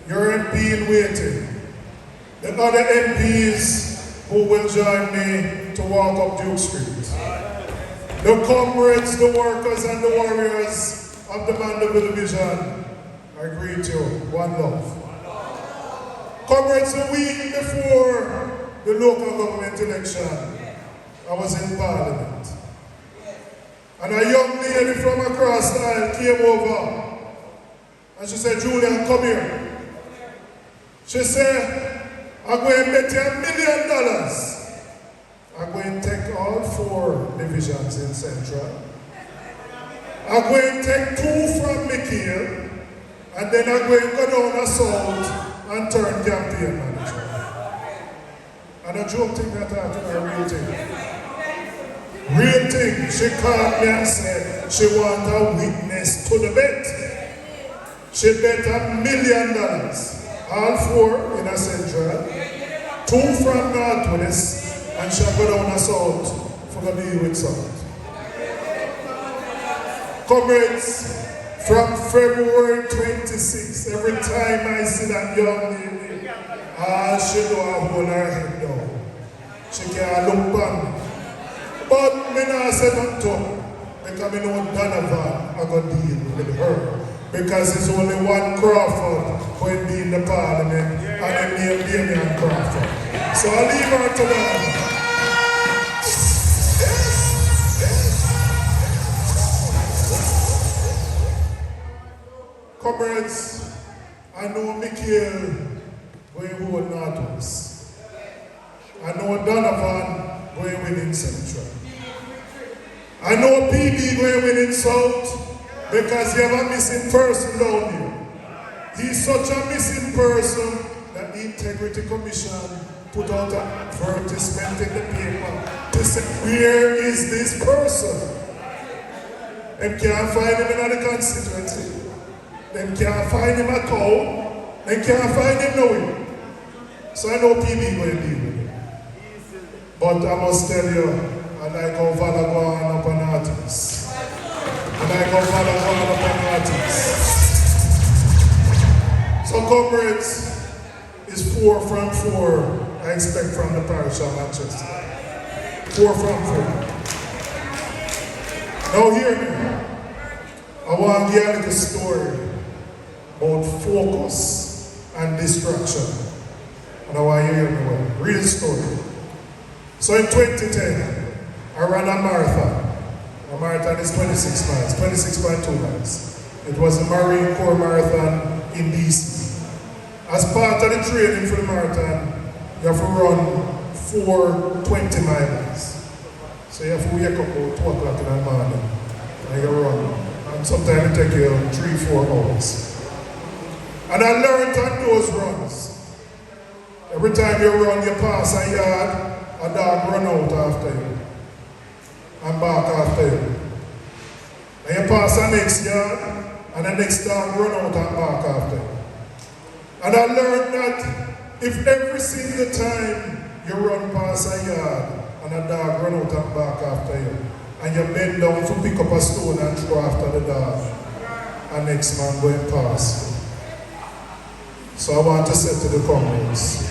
your MP in waiting, the other MPs who will join me to walk up Duke Street, the comrades, the workers and the warriors of the Mandeville Division, I greet you, one love. Comrades, a week before the local government election, I was in Parliament. And a young lady from across the aisle came over and she said, Julian, come here. She said, I'm going to bet you $1 million. I'm going to take all 4 divisions in Central. I'm going to take 2 from McHale, and then I'm going to go down the south and turn campaign manager. And I don't think that happened a real thing. Real thing. She called me and said she wants a witness to the bet. She bet $1 million. All 4 in a Central, 2 from Northwest, and she'll go down the south for the deal with South. Comrades, from February 26th, every time I see that young lady, all she do is hold her head down. She can't look back. But me not say nothing to her, because I know Donovan I go deal with her. Because it's only one Crawford going to be in the Parliament, and then name Damian Crawford. So I'll leave her to Donovan. Comrades, I know McHale going to hold Northwest. I know Donovan going to win in Central. I know PB going to win in South because you have a missing person down here. He's such a missing person that the Integrity Commission put out an advertisement in the paper to say, where is this person? Them can't find him in the constituency. Them can't find him at all. They can't find him nowhere. So I know PB going to deal with it. But I must tell you, I like how Vala go on up an artist. I like how Vala go on up an artist. So comrades, it's 4 from 4 I expect from the parish of Manchester. 4 from 4. Now hear me. I want to give you a little story about focus and distraction. And I want you to hear me well. Real story. So in 2010, I ran a marathon. A marathon is 26 miles, 26.2 miles. It was a Marine Corps marathon in DC. As part of the training for the marathon, you have to run 4 20 miles. So you have to wake up about 2 o'clock in the morning and you run. And sometimes it takes you 3-4 hours. And I learned on those runs. Every time you run, you pass a yard, a dog run out after you and back after you. And you pass the next yard, and the next dog run out and back after you. And I learned that if every single time you run past a yard and a dog run out and back after you, and you bend down to pick up a stone and throw after the dog, and next man going past you. So I want to say to the comrades,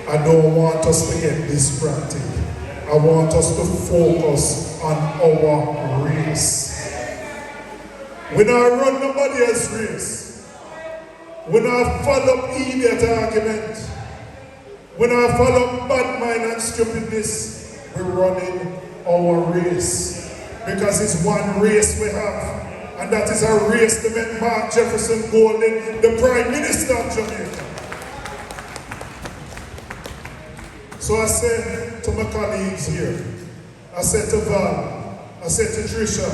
I don't want us to get distracted. I want us to focus on our race. We not run nobody else's race. We not follow idiot argument. We not follow bad mind and stupidness. We're running our race. Because it's one race we have. And that is a race to make Mark Jefferson Golden the Prime Minister of Jamaica. So I said to my colleagues here, I said to Val, I said to Trisha,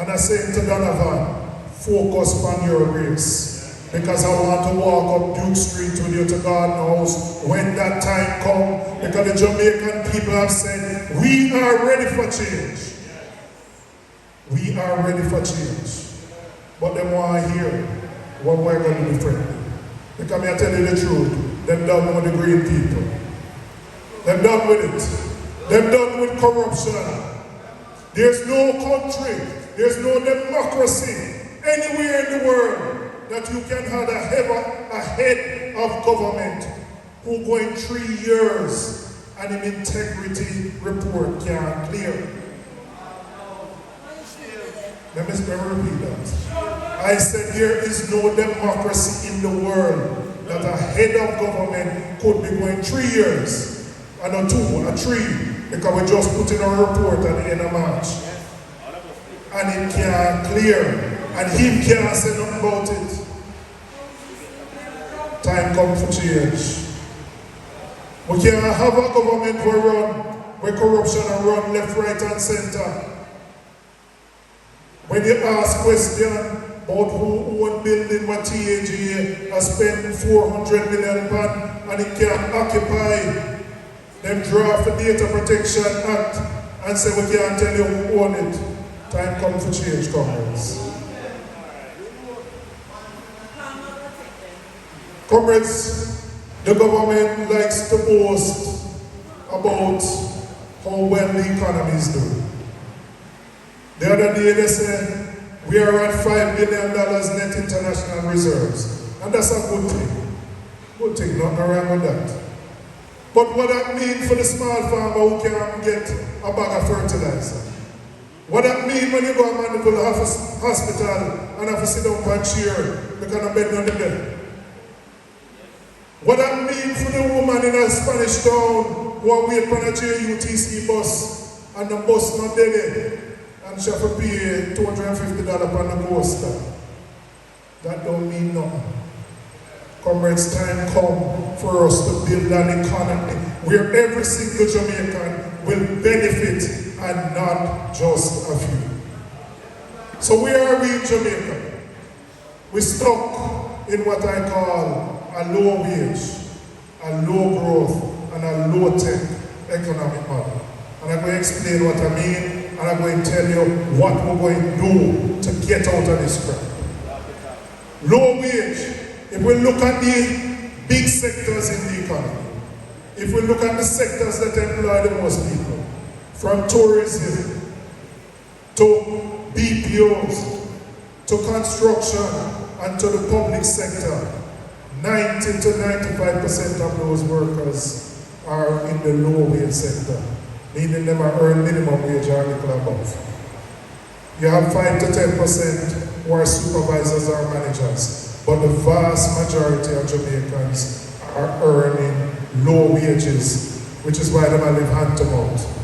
And I say to Donovan, focus on your race. Because I want to walk up Duke Street with you to God knows when that time comes. Because the Jamaican people have said, we are ready for change. We are ready for change. But they want to hear what we're going to do differently. Because I tell you the truth, they're done with the green people. They're done with it. They're done with corruption. There's no country, there's no democracy anywhere in the world that you can have a head of government who going 3 years and an integrity report can't clear. Let me repeat that. I said there is no democracy in the world that a head of government could be going 3 years and a 2, a 3, because we just put in a report at the end of March. And it can't clear. And he can't say nothing about it. Time comes for change. We can't have a government where corruption and run left, right, and center. When you ask question about who own building what TAG has spent 400 million pounds and it can't occupy, them draft the Data Protection Act and say we can't tell you who own it. Time comes for change, comrades. Comrades, the government likes to boast about how well the economy is doing. The other day they said we are at $5 billion net international reserves. And that's a good thing. Good thing, nothing wrong with that. But what that means for the small farmer who can get a bag of fertilizer? What that means when you go to Mandeville hospital and have to sit down for a chair because of bed on the bed? What that means for the woman in a Spanish town who wait for a JUTC bus and the bus not there and she have to pay $250 on the coaster? That don't mean nothing. Comrades, time come for us to build an economy where every single Jamaican will benefit and not just a few. So where are we in Jamaica? We're stuck in what I call a low wage, a low growth, and a low tech economic model. And I'm going to explain what I mean, and I'm going to tell you what we're going to do to get out of this crap. Low wage. If we look at the big sectors in the economy, if we look at the sectors that employ the most people, from tourism to BPOs to construction and to the public sector, 90 to 95% of those workers are in the low wage sector, meaning them are earn minimum wage or a little above. You have 5 to 10% who are supervisors or managers. But the vast majority of Jamaicans are earning low wages, which is why they live hand to mouth.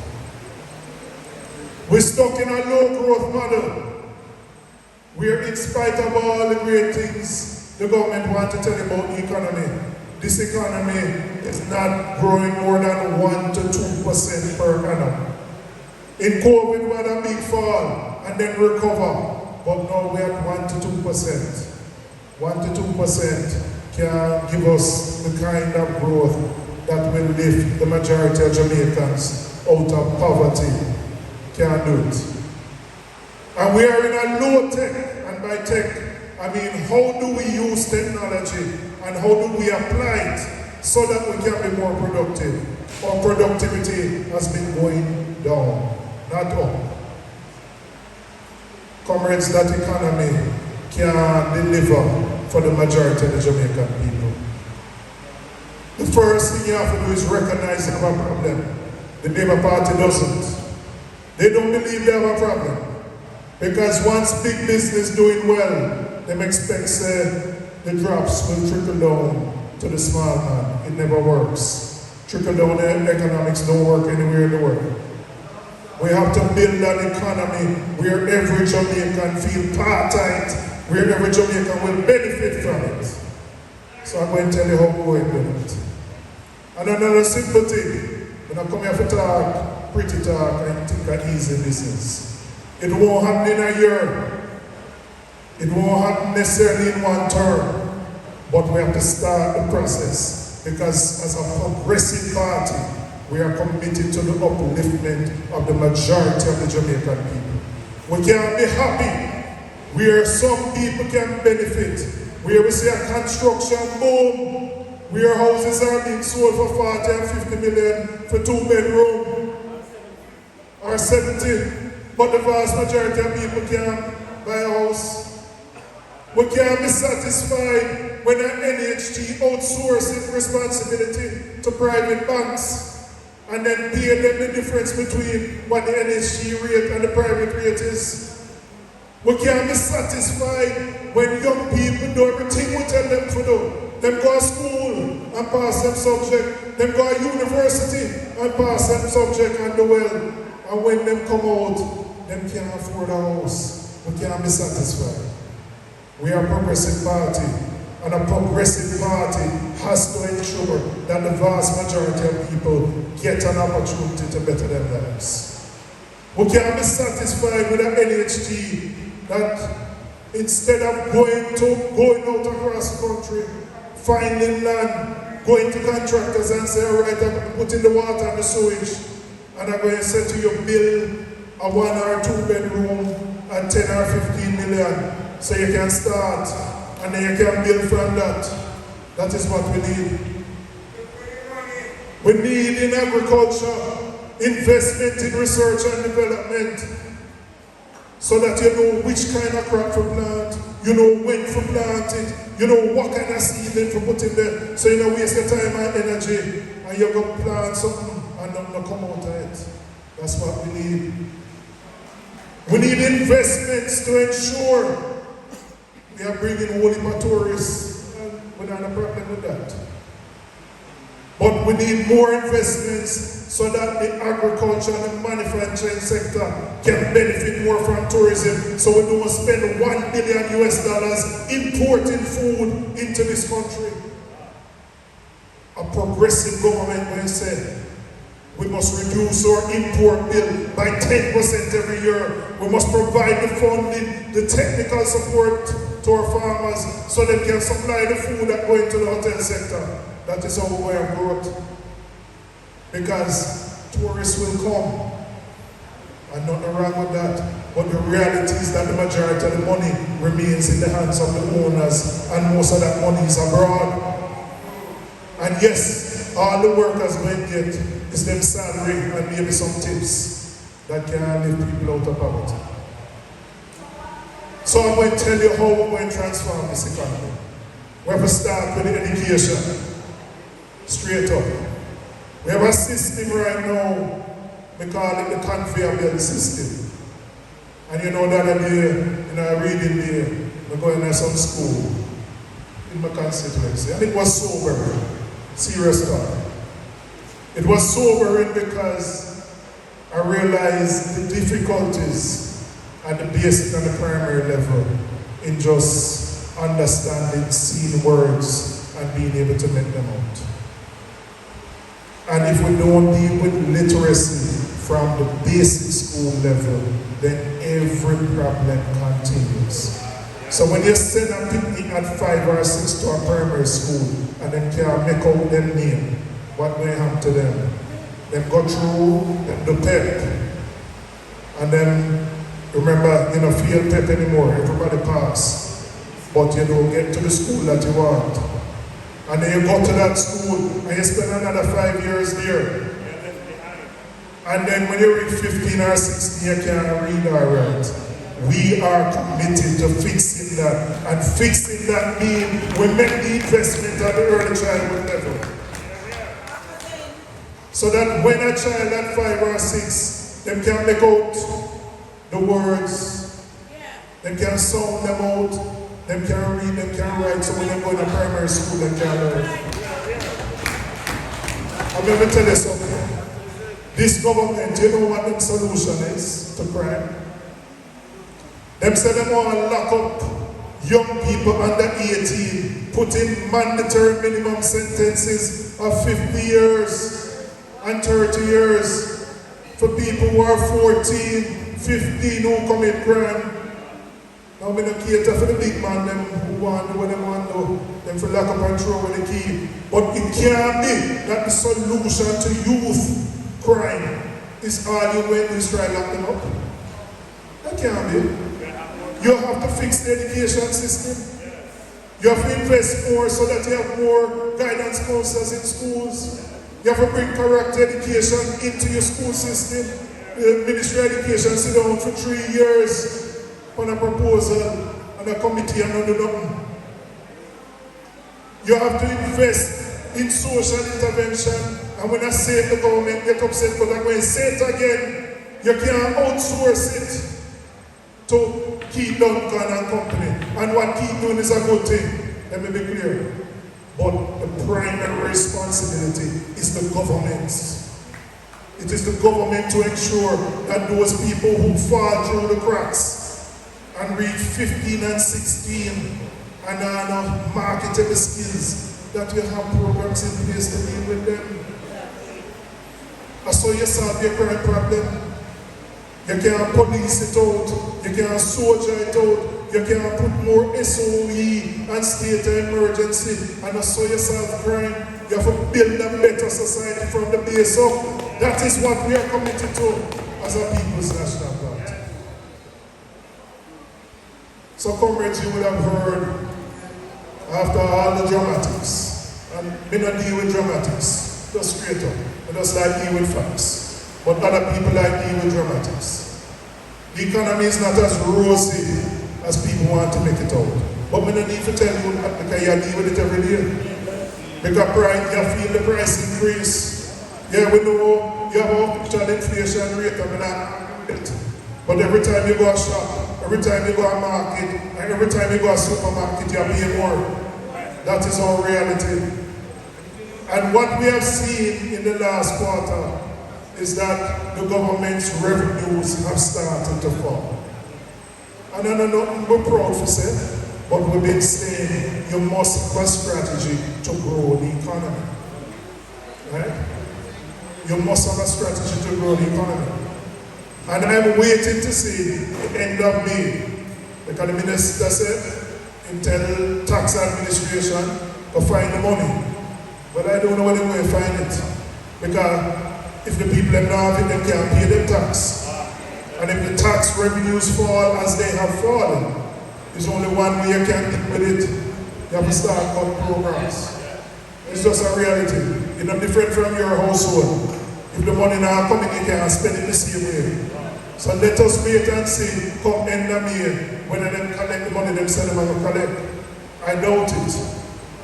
We're stuck in a low growth model, where in spite of all the great things the government wants to tell you about the economy, this economy is not growing more than 1 to 2% per annum. In COVID we had a big fall and then recover, but now we're at 1 to 2%. 1 to 2% can give us the kind of growth that will lift the majority of Jamaicans out of poverty. Can't do it. And we are in a low tech, and by tech, I mean how do we use technology and how do we apply it so that we can be more productive? Our productivity has been going down, not up. Comrades, that economy can deliver for the majority of the Jamaican people. The first thing you have to do is recognize they have a problem. The Labour Party doesn't. They don't believe they have a problem. Because once big business doing well, they expect the drops will trickle down to the small man. It never works. Trickle down economics don't work anywhere in the world. We have to build an economy where every Jamaican feel part-tight, where every Jamaican will benefit from it. So I'm going to tell you how we're going to do it. And another simple thing, when I come here for talk, pretty talk, and think of easy business. It won't happen in a year. It won't happen necessarily in one term. But we have to start the process because as a progressive party, we are committed to the upliftment of the majority of the Jamaican people. We can't be happy where some people can benefit, where we see a construction boom, where houses are being sold for 40 and 50 million for 2 bedroom or 70, but the vast majority of people can't buy a house. We can't be satisfied when an NHT outsources responsibility to private banks and then pay them the difference between what the NHT rate and the private rate is. We can't be satisfied when young people do everything we tell them to do. Them go to school and pass them subject. Them go to university and pass them subject and do well. And when them come out, them can't afford a house. We can't be satisfied. We are a progressive party, and a progressive party has to ensure that the vast majority of people get an opportunity to better their lives. We can't be satisfied with an NHT that instead of going out across the country, finding land, going to contractors and say, all right, I'm put in the water and the sewage, and I'm going to say to you, build a 1 or 2 bedroom at 10 or 15 million. So you can start, and then you can build from that. That is what we need. We need in agriculture, investment in research and development, so that you know which kind of crop to plant, you know when to plant it, you know what kind of seedling to put in there, so you don't waste your time and energy, and you're going to plant something and nothing come out of it. That's what we need. We need investments to ensure we are bringing whole heap of tourists, and we don't have a problem with that. But we need more investments so that the agriculture and the manufacturing sector can benefit more from tourism, so we don't spend $1 billion importing food into this country. A progressive government will say, we must reduce our import bill by 10% every year. We must provide the funding, the technical support to our farmers so they can supply the food that go into the hotel sector. That is our way of growth. Because tourists will come, and nothing wrong with that. But the reality is that the majority of the money remains in the hands of the owners, and most of that money is abroad. And yes, all the workers will get is them salary and maybe some tips that can lift people out of poverty. So I'm going to tell you how we're going to transform this economy. We have to start with the education. Straight up. We have a system right now, we call it the conveyor belt system. And you know the other day, in our reading day, we're going to some school in my constituency. And it was sobering, serious talk. It was sobering because I realized the difficulties at the basic and the primary level in just understanding, seeing words, and being able to make them out. And if we don't deal with literacy from the basic school level, then every problem continues. So when you send a picnic at 5 or 6 to a primary school and then can't make out them name, what will happen to them? They go through the PEP, and then remember, you don't feel PEP anymore, everybody pass, but you don't get to the school that you want. And then you go to that school and you spend another 5 years there. And then when you reach 15 or 16, you can't read or write. We are committed to fixing that. And fixing that means we make the investment at the early childhood level. So that when a child at 5 or 6, they can make out the words, they can sound them out, they can read, they can write, so when they go to primary school, they can learn. I'm going to tell you something. This government, you know what the solution is to crime? Them say they want to lock up young people under 18, put in mandatory minimum sentences of 50 years and 30 years for people who are 14, 15 who commit crime. Now we don't cater for the big man, them who want to do what they want to do, them for lock up and throw away the key. But it can't be that the solution to youth crime is all you wait to try to lock them up. That can't be. You have to fix the education system. You have to invest more so that you have more guidance counselors in schools. You have to bring character education into your school system. The Ministry of Education sit down for 3 years on a proposal and a committee and not do nothing. You have to invest in social intervention, and when I say it, the government get upset, but I'm going to say it again, you can't outsource it to Keith Duncan and company. And what Keith doing is a good thing, let me be clear. But the primary responsibility is the government's. It is the government to ensure that those people who fall through the cracks and reach 15 and 16 and are not marketable skills, that you have programs in place to deal with them. And so you solve your current problem. You can't police it out, you can't soldier it out, you can't put more SOE and state of emergency, and so you solve crime. You have to build a better society from the base up. That is what we are committed to as a People's National Party. So comrades, you would have heard after all the dramatics, and me not deal with dramatics, just straight up. I just like deal with facts. But other people like deal with dramatics. The economy is not as rosy as people want to make it out. But me don't need to tell you that because you deal with it every day. Because you feel the price increase. Yeah, we know you have a actual inflation rate of it. But every time you go to shop, every time you go to market, and every time you go to supermarket, you pay more. That is our reality. And what we have seen in the last quarter is that the government's revenues have started to fall. And I know nothing we're proud to say, but we've been saying you must have a strategy to grow the economy. Right? You must have a strategy to grow the economy. And I'm waiting to see the end of May. Because the minister said, he tell tax administration to find the money. But I don't know where they're going to find it. Because if the people have not have it, they can't pay their tax. And if the tax revenues fall as they have fallen, there's only one way you can deal with it. You have to start cut programs. It's just a reality. It's not different from your household. If the money now coming, you can't spend it the same way. So let us wait and see come end of May when they collect the money themselves and collect. I doubt it.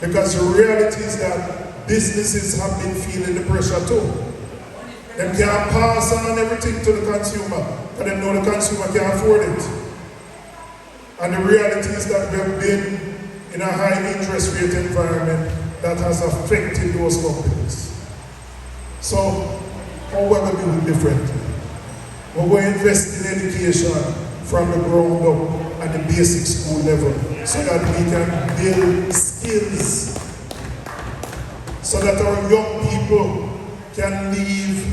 Because the reality is that businesses have been feeling the pressure too. They can't pass on everything to the consumer, because they know the consumer can't afford it. And the reality is that we have been in a high interest rate environment that has affected those companies. So, how we're going to do it differently? We're going to invest in education from the ground up at the basic school level so that we can build skills so that our young people can leave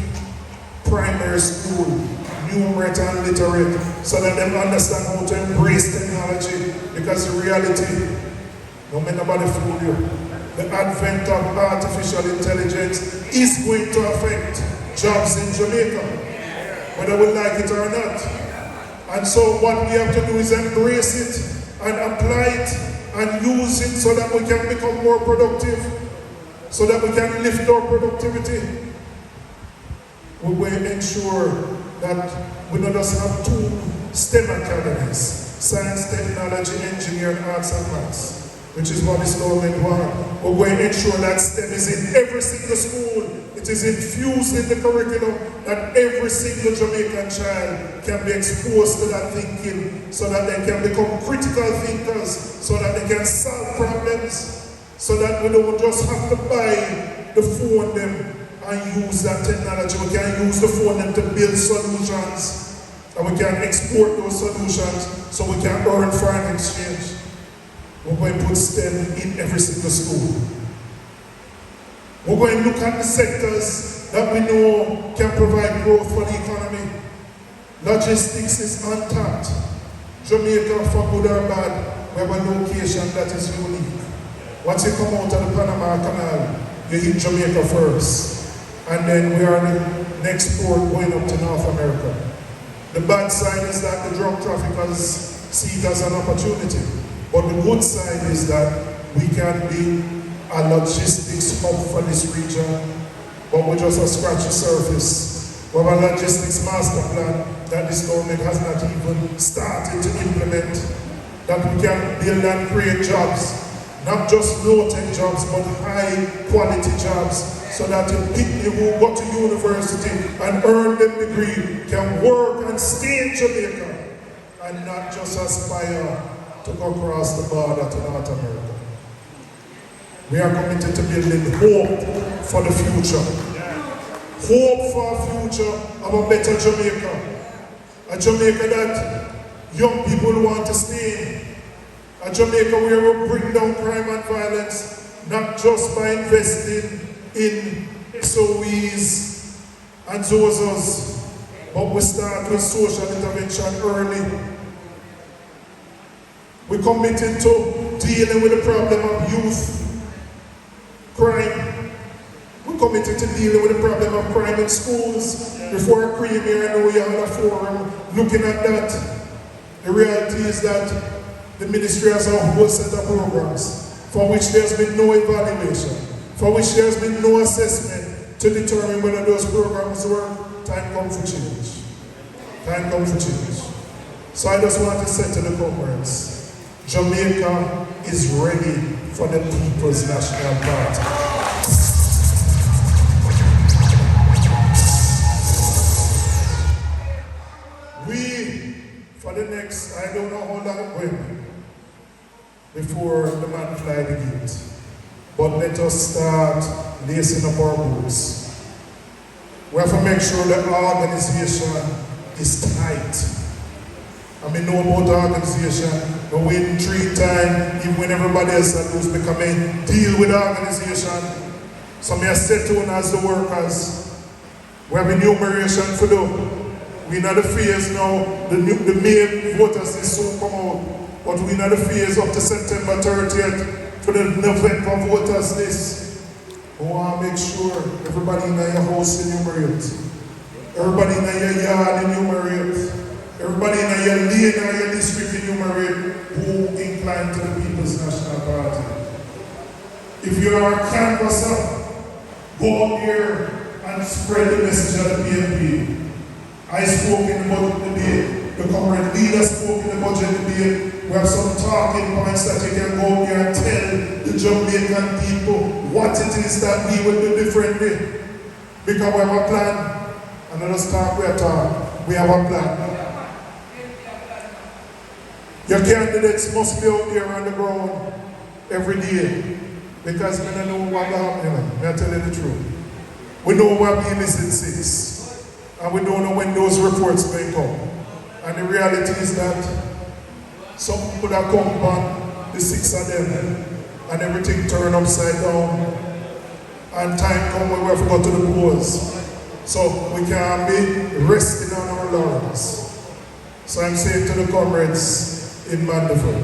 primary school numerate and literate so that they understand how to embrace technology, because the reality, no matter nobody fool you, the advent of artificial intelligence is going to affect jobs in Jamaica, whether we like it or not. And so what we have to do is embrace it and apply it and use it so that we can become more productive, so that we can lift our productivity. We will ensure that we don't just have 2 STEM academies, science, technology, engineering, arts and maths, which is what this government wants. We're going to ensure that STEM is in every single school. It is infused in the curriculum, that every single Jamaican child can be exposed to that thinking so that they can become critical thinkers, so that they can solve problems, so that we don't just have to buy the phone them and use that technology. We can use the phone them to build solutions, and we can export those solutions so we can earn foreign exchange. We're going to put STEM in every single school. We're going to look at the sectors that we know can provide growth for the economy. Logistics is untapped. Jamaica, for good or bad, we have a location that is unique. Once you come out of the Panama Canal, you hit Jamaica first. And then we are the next port going up to North America. The bad side is that the drug traffickers see it as an opportunity. But the good side is that we can be a logistics hub for this region, but we just scratch the surface. We have a logistics master plan that this government has not even started to implement, that we can build and create jobs, not just low-tech jobs, but high-quality jobs, so that the people who go to university and earn their degree can work and stay in Jamaica and not just aspire to go across the border to North America. We are committed to building hope for the future. Hope for a future of a better Jamaica. A Jamaica that young people want to stay in. A Jamaica where we bring down crime and violence, not just by investing in SOEs and ZOZOs, but we start with social intervention early. We're committed to dealing with the problem of youth crime. We're committed to dealing with the problem of crime in schools. Before I came here, I know you had a forum looking at that. The reality is that the ministry has a whole set of programs for which there's been no evaluation, for which there's been no assessment to determine whether those programs work. Time comes for change. Time comes for change. So I just want to say to the comrades, Jamaica is ready for the People's National Party. For the next, I don't know how long it will before the man fly the gate. But let us start lacing up our boots. We have to make sure that our organization is tight. I mean, know about organization, but win 3 times, even when everybody else that lose becoming deal with the organization. So may I say to us as the workers, we have enumeration for them. We're not the phase now, the May voters is soon come out, but we're not the phase up to September 30th for the November voters list. We want to make sure everybody in your house enumerate, everybody in your yard enumerate, everybody in your lane or your district enumerate who inclined to the People's National Party. If you are a canvasser, go out here and spread the message of the PNP. I spoke in the budget debate, the comrade leader spoke in the budget debate. We have some talking points that you can go here and tell the Jamaican people what it is that we will do differently. Because we have a plan, and let us talk, we have a plan. Your candidates must be out there on the ground every day, because we don't know what will happen. I tell you the truth. We know what being missing 6. And we don't know when those reports may come. And the reality is that some people that come on the 6 of them and everything turned upside down. And time come when we have to go to the polls. So we can't be resting on our laurels. So I'm saying to the comrades in Mandeville,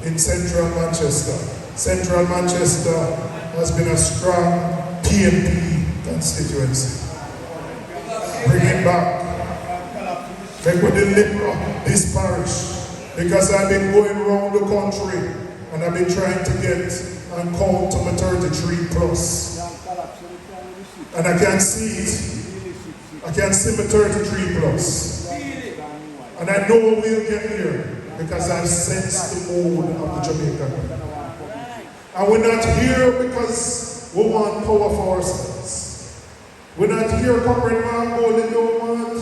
in central Manchester. Central Manchester has been a strong PNP constituency. Bring it back. Make we deliver this parish. Because I've been going around the country and I've been trying to get and count to my 33 plus. And I can see it. I can see my 33 plus. And I know we'll get here because I've sensed the mood of the Jamaican. And we're not here because we want power for ourselves. We're not here, Comrade Marco, they don't want,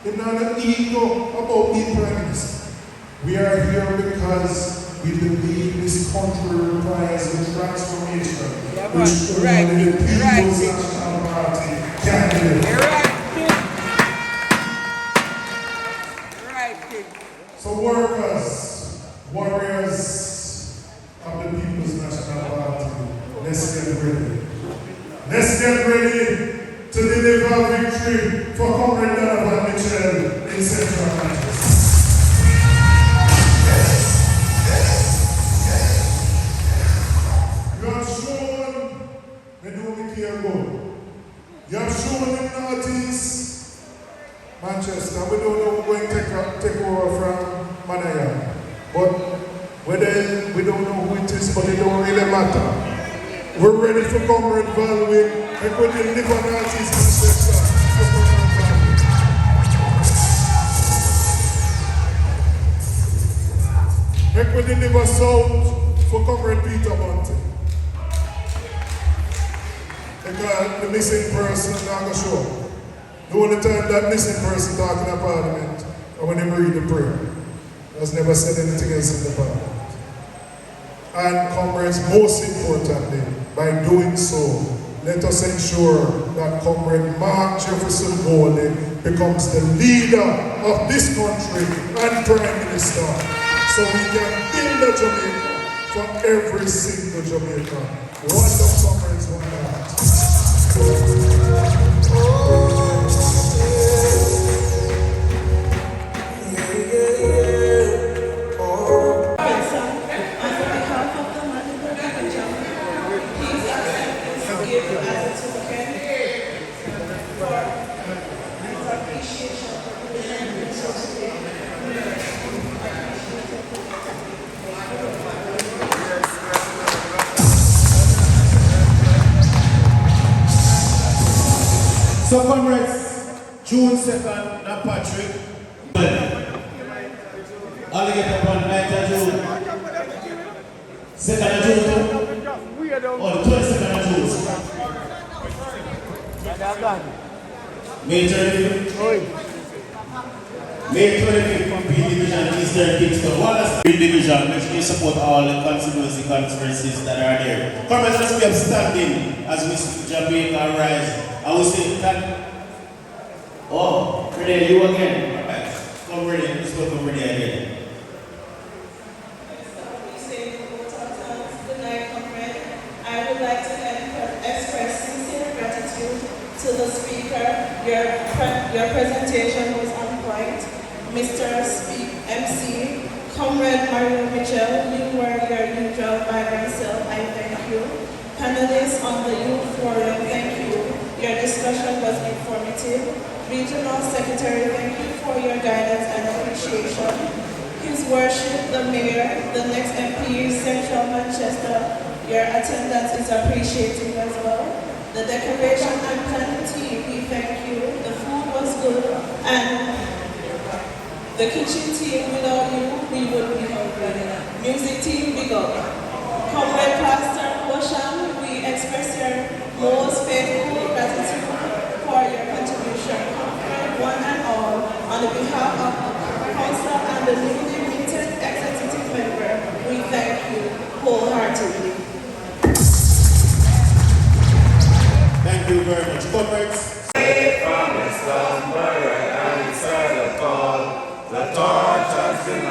they're not an ego about being Prime Minister. We are here because we believe this country requires a transformation, which only the People's National Party can do. So workers, warriors of the People's National Party, let's get ready. Let's get ready to deliver victory for Comrade Donovan Mitchell in Central. don't know who's going to take over from Manaya. But whether we don't know who it is, but it don't really matter. We're ready for Comrade Val with Equity Liver Nazis Manchester. Equity Liver South for Comrade Peter Bunting. Because the missing person is not going to show up. The only time that missing person talking in Parliament and when they read the prayer. Has never said anything else in the Parliament. And comrades, most importantly, by doing so, let us ensure that Comrade Mark Jefferson Bowley becomes the leader of this country and Prime Minister, so we can build a Jamaica for every single Jamaican. One of comrades, one heart. So comrades, June 2nd, not Patrick. I'll get up on 9th of June. 2nd of June. Or the 22nd of June. May 25th. May 25th from P Division, Eastern Kingston. One last P Division, make sure you support all the conferences that are there. Comrades, let's be upstanding as we see Jamaica rise. I will say that. Oh, Renee, you again. Alright. Come ready. Let's welcome Renee again. Good night, comrade. I would like to express sincere gratitude to the speaker. Your presentation was on point. Mr. MC, Comrade Mario Mitchell, you were your usual vibrant self. I thank you. Panelists on the Youth Forum, thank you. Your discussion was informative. Regional Secretary, thank you for your guidance and appreciation. His Worship, the Mayor, the next MP, Central Manchester, your attendance is appreciated as well. The decoration and planning team, we thank you. The food was good, and the kitchen team, without you, we would be hungry. Music team, big up. Comrade Pastor Washam, we express your most faithful gratitude for your contribution. Comrade one and all, on behalf of the Council and the newly minted executive member, we thank you wholeheartedly. Thank you very much, comrades. From the slumber and inside the call, the torch has been